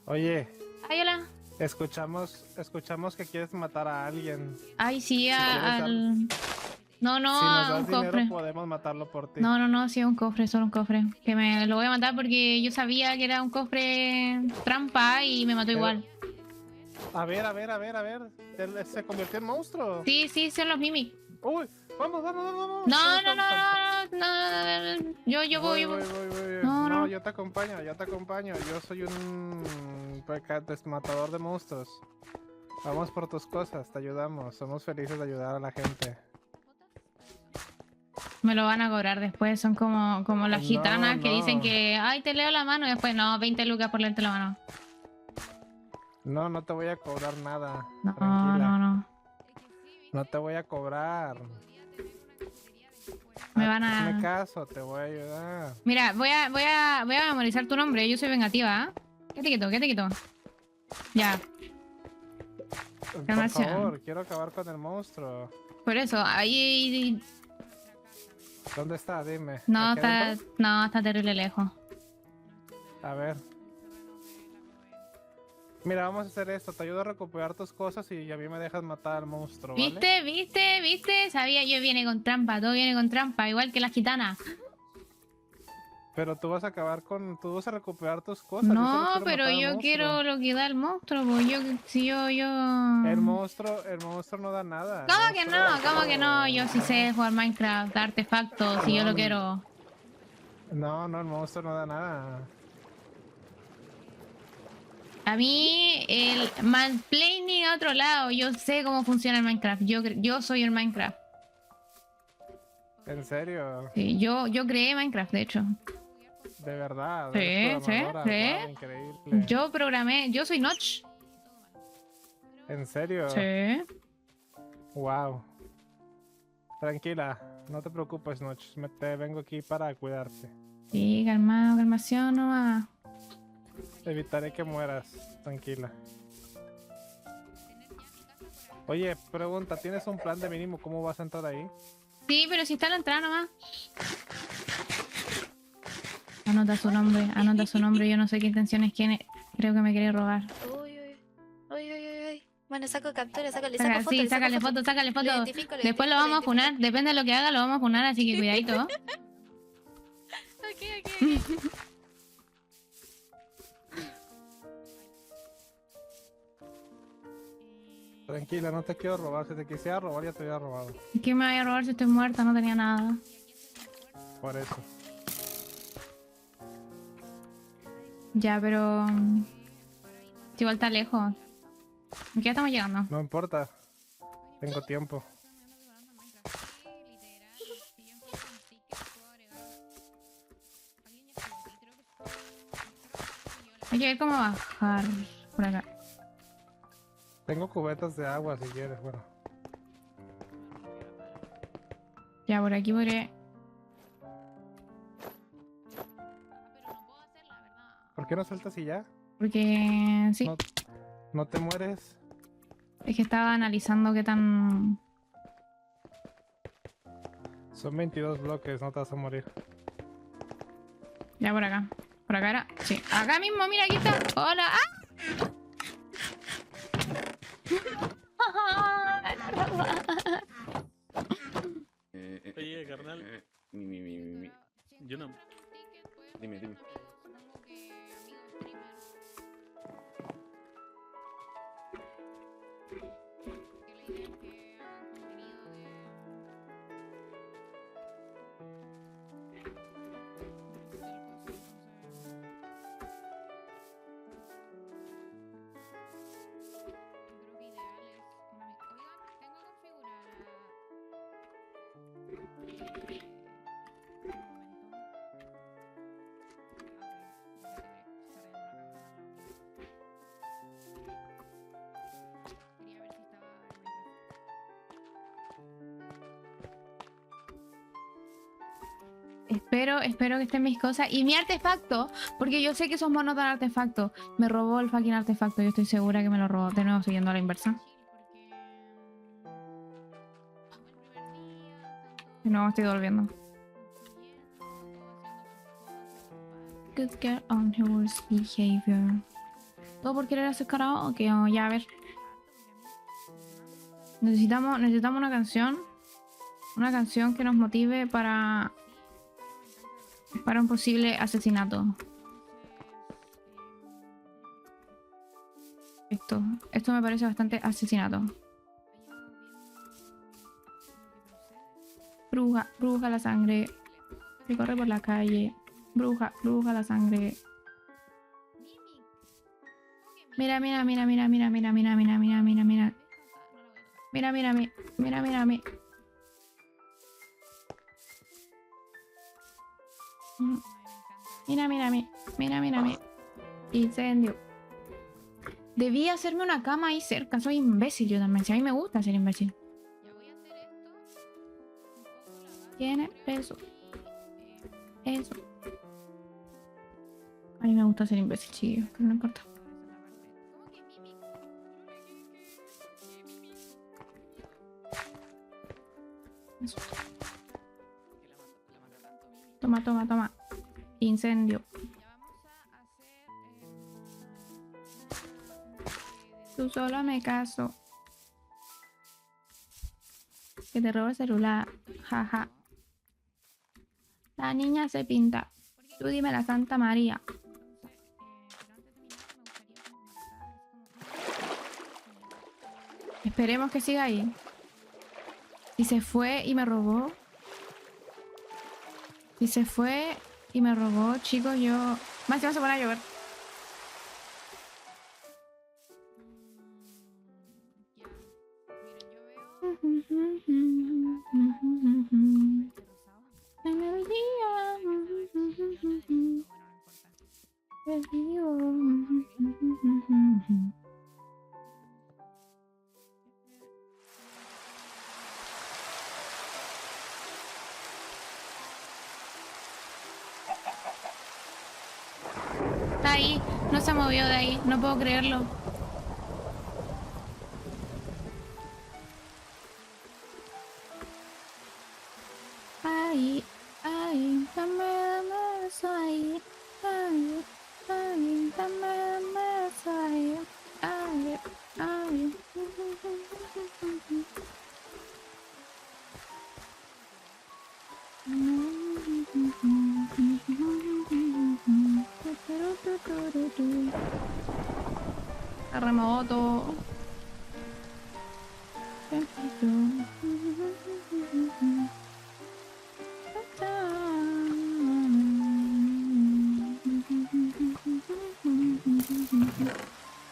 Oye, Ay, hola. escuchamos que quieres matar a alguien. Ay, sí, quieres al... No, no, Si nos a das un dinero, cofre. podemos matarlo por ti. No, sí, un cofre, solo un cofre. Que me lo voy a matar porque yo sabía que era un cofre trampa y me mató igual. A ver. Se convirtió en monstruo. Sí, son los Mimic. Uy, vamos. No. Yo voy. Voy. No. Yo te acompaño. Yo soy un matador de monstruos. Vamos por tus cosas, te ayudamos. Somos felices de ayudar a la gente. Me lo van a cobrar después, son como las gitanas que no. dicen que, ay, te leo la mano y después, no, 20 lucas por leerte la mano. No te voy a cobrar nada. No, Tranquila. No te voy a cobrar. Me van a... Hazme caso, te voy a ayudar. Mira, voy a memorizar tu nombre, yo soy vengativa, ¿eh? ¿Qué te quito? Ya, Por Calmación. favor, quiero acabar con el monstruo. por eso, ahí... ¿Dónde está? Dime. No, ¿Aquí está, adentro? no, está terrible lejos. A ver. Mira, vamos a hacer esto. Te ayudo a recuperar tus cosas y a mí me dejas matar al monstruo, ¿vale? ¿Viste? ¿Viste? ¿Viste? Sabía yo, viene con trampa, todo viene con trampa, igual que las gitanas. Pero tú vas a acabar con... Tú vas a recuperar tus cosas. Yo solo No, quiero pero matar al yo monstruo. quiero lo que da el monstruo, pues yo, si yo... El monstruo no da nada. El ¿Cómo que no? monstruo ¿Cómo que no? solo- Yo sí sé jugar Minecraft, artefactos, si yo lo quiero. No, el monstruo no da nada. A mí, el mansplaining a otro lado, yo sé cómo funciona el Minecraft, yo soy el Minecraft. En serio, Sí, yo creé Minecraft, de hecho. de verdad. Sí, eres sí, programadora. sí. Wow, increíble. Yo programé, yo soy Notch. ¿En serio? Sí. Wow. Tranquila, no te preocupes, Notch. Te vengo aquí para cuidarte. Sí, calmado, calmación nomás. Evitaré que mueras. Tranquila. Oye, pregunta, ¿tienes un plan de mínimo cómo vas a entrar ahí? Sí, pero si está a la entrada nomás. Anota su nombre, yo no sé qué intenciones tiene. Creo que me quiere robar. Uy, uy, uy, uy, uy, uy. Bueno, saco captura, sácale Saca- foto. sí, le saco sácale foto. foto, sácale Lo foto. identifico, lo Después lo identifico, vamos a identifico. funar, depende de lo que haga, lo vamos a funar, así que cuidadito. Ok, ok. Tranquila, no te quiero robar. Si te quisiera robar, ya te hubiera robado. ¿Qué me vaya a robar si estoy muerta? No tenía nada. Por eso. Ya, pero... igual está lejos. ¿En qué ya estamos llegando? No importa. Tengo tiempo. Hay que ver cómo bajar por acá. Tengo cubetas de agua si quieres, bueno. Ya, por aquí podré... ¿Por qué no saltas y ya? Porque... sí, No, no te mueres. es que estaba analizando qué tan... Son 22 bloques, no te vas a morir. Ya, por acá. Por acá era... sí. Acá mismo, mira, aquí está. Hola. ¡Ah! Oye, carnal. Yo no. Dime, dime. Espero que estén mis cosas. Y mi artefacto, porque yo sé que esos monos dan artefacto. Me robó el fucking artefacto, yo estoy segura que me lo robó. De nuevo, siguiendo a la inversa. De nuevo estoy devolviendo. Good girl on her worst behavior. Todo por querer hacer karaoke. Oh, ya, a ver. Necesitamos una canción. Una canción que nos motive para un posible asesinato. Esto me parece bastante asesinato. Bruja, bruja la sangre. Que corre por la calle. Bruja, bruja la sangre. Mira, mira, mira, mira, mira, mira, mira, mira, mira, mira, mira. Mira, mira, mira, mira, mira, mira. Mira, mira, mira, mira, mira, mira. Incendio. Debí hacerme una cama ahí cerca. Soy imbécil yo también. Si a mí me gusta ser imbécil. Tiene peso. Eso. A mí me gusta ser imbécil, chiquillos, pero no importa. Eso. Toma, toma, toma. Incendio. Tú solo me caso. Que te robo el celular. Jaja. La niña se pinta. Tú dime la Santa María. Esperemos que siga ahí. Si se fue y me robó. Si se fue y me robó, chicos, yo... Más se pone a llover. En el día. El día. Está ahí, no se movió de ahí, no puedo creerlo. Ay, ay, dame eso ahí. Ay, ay, dame eso ahí. Ay, ay. Terremoto.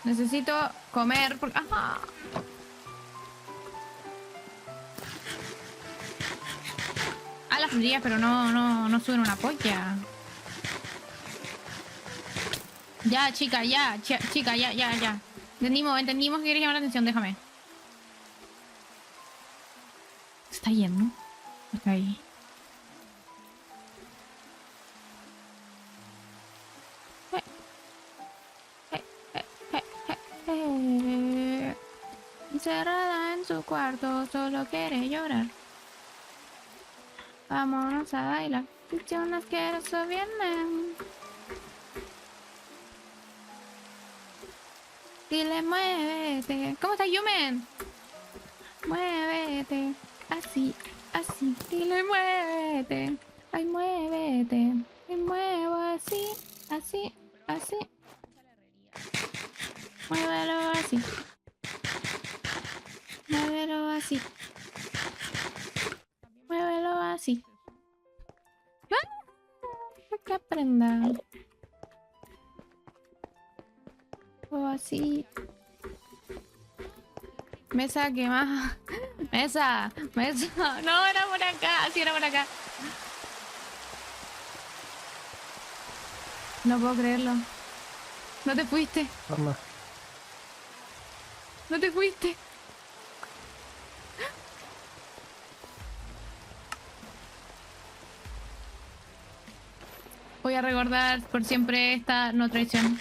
Necesito comer porque... ¡Ajá! A las frías, pero no suben una polla. Ya, chica, ya, chica, ya. Entendimos que quieres llamar la atención, déjame. ¿Se está yendo? Está ahí. Encerrada en su cuarto, solo quiere llorar. Vámonos a bailar. Si unas que eso vienen. Dile, muévete. ¿Cómo está Yumen? Muévete. Así, así. Dile, muévete. Ay, muévete. Me muevo así, así, así. Muévelo así. Muévelo así. Muévelo así. ¡Ah! Que aprenda. O así. Mesa, ¿qué más? Mesa. No, era por acá. Sí, era por acá. No puedo creerlo. No te fuiste. Toma. No te fuiste. Voy a recordar por siempre esta no traición.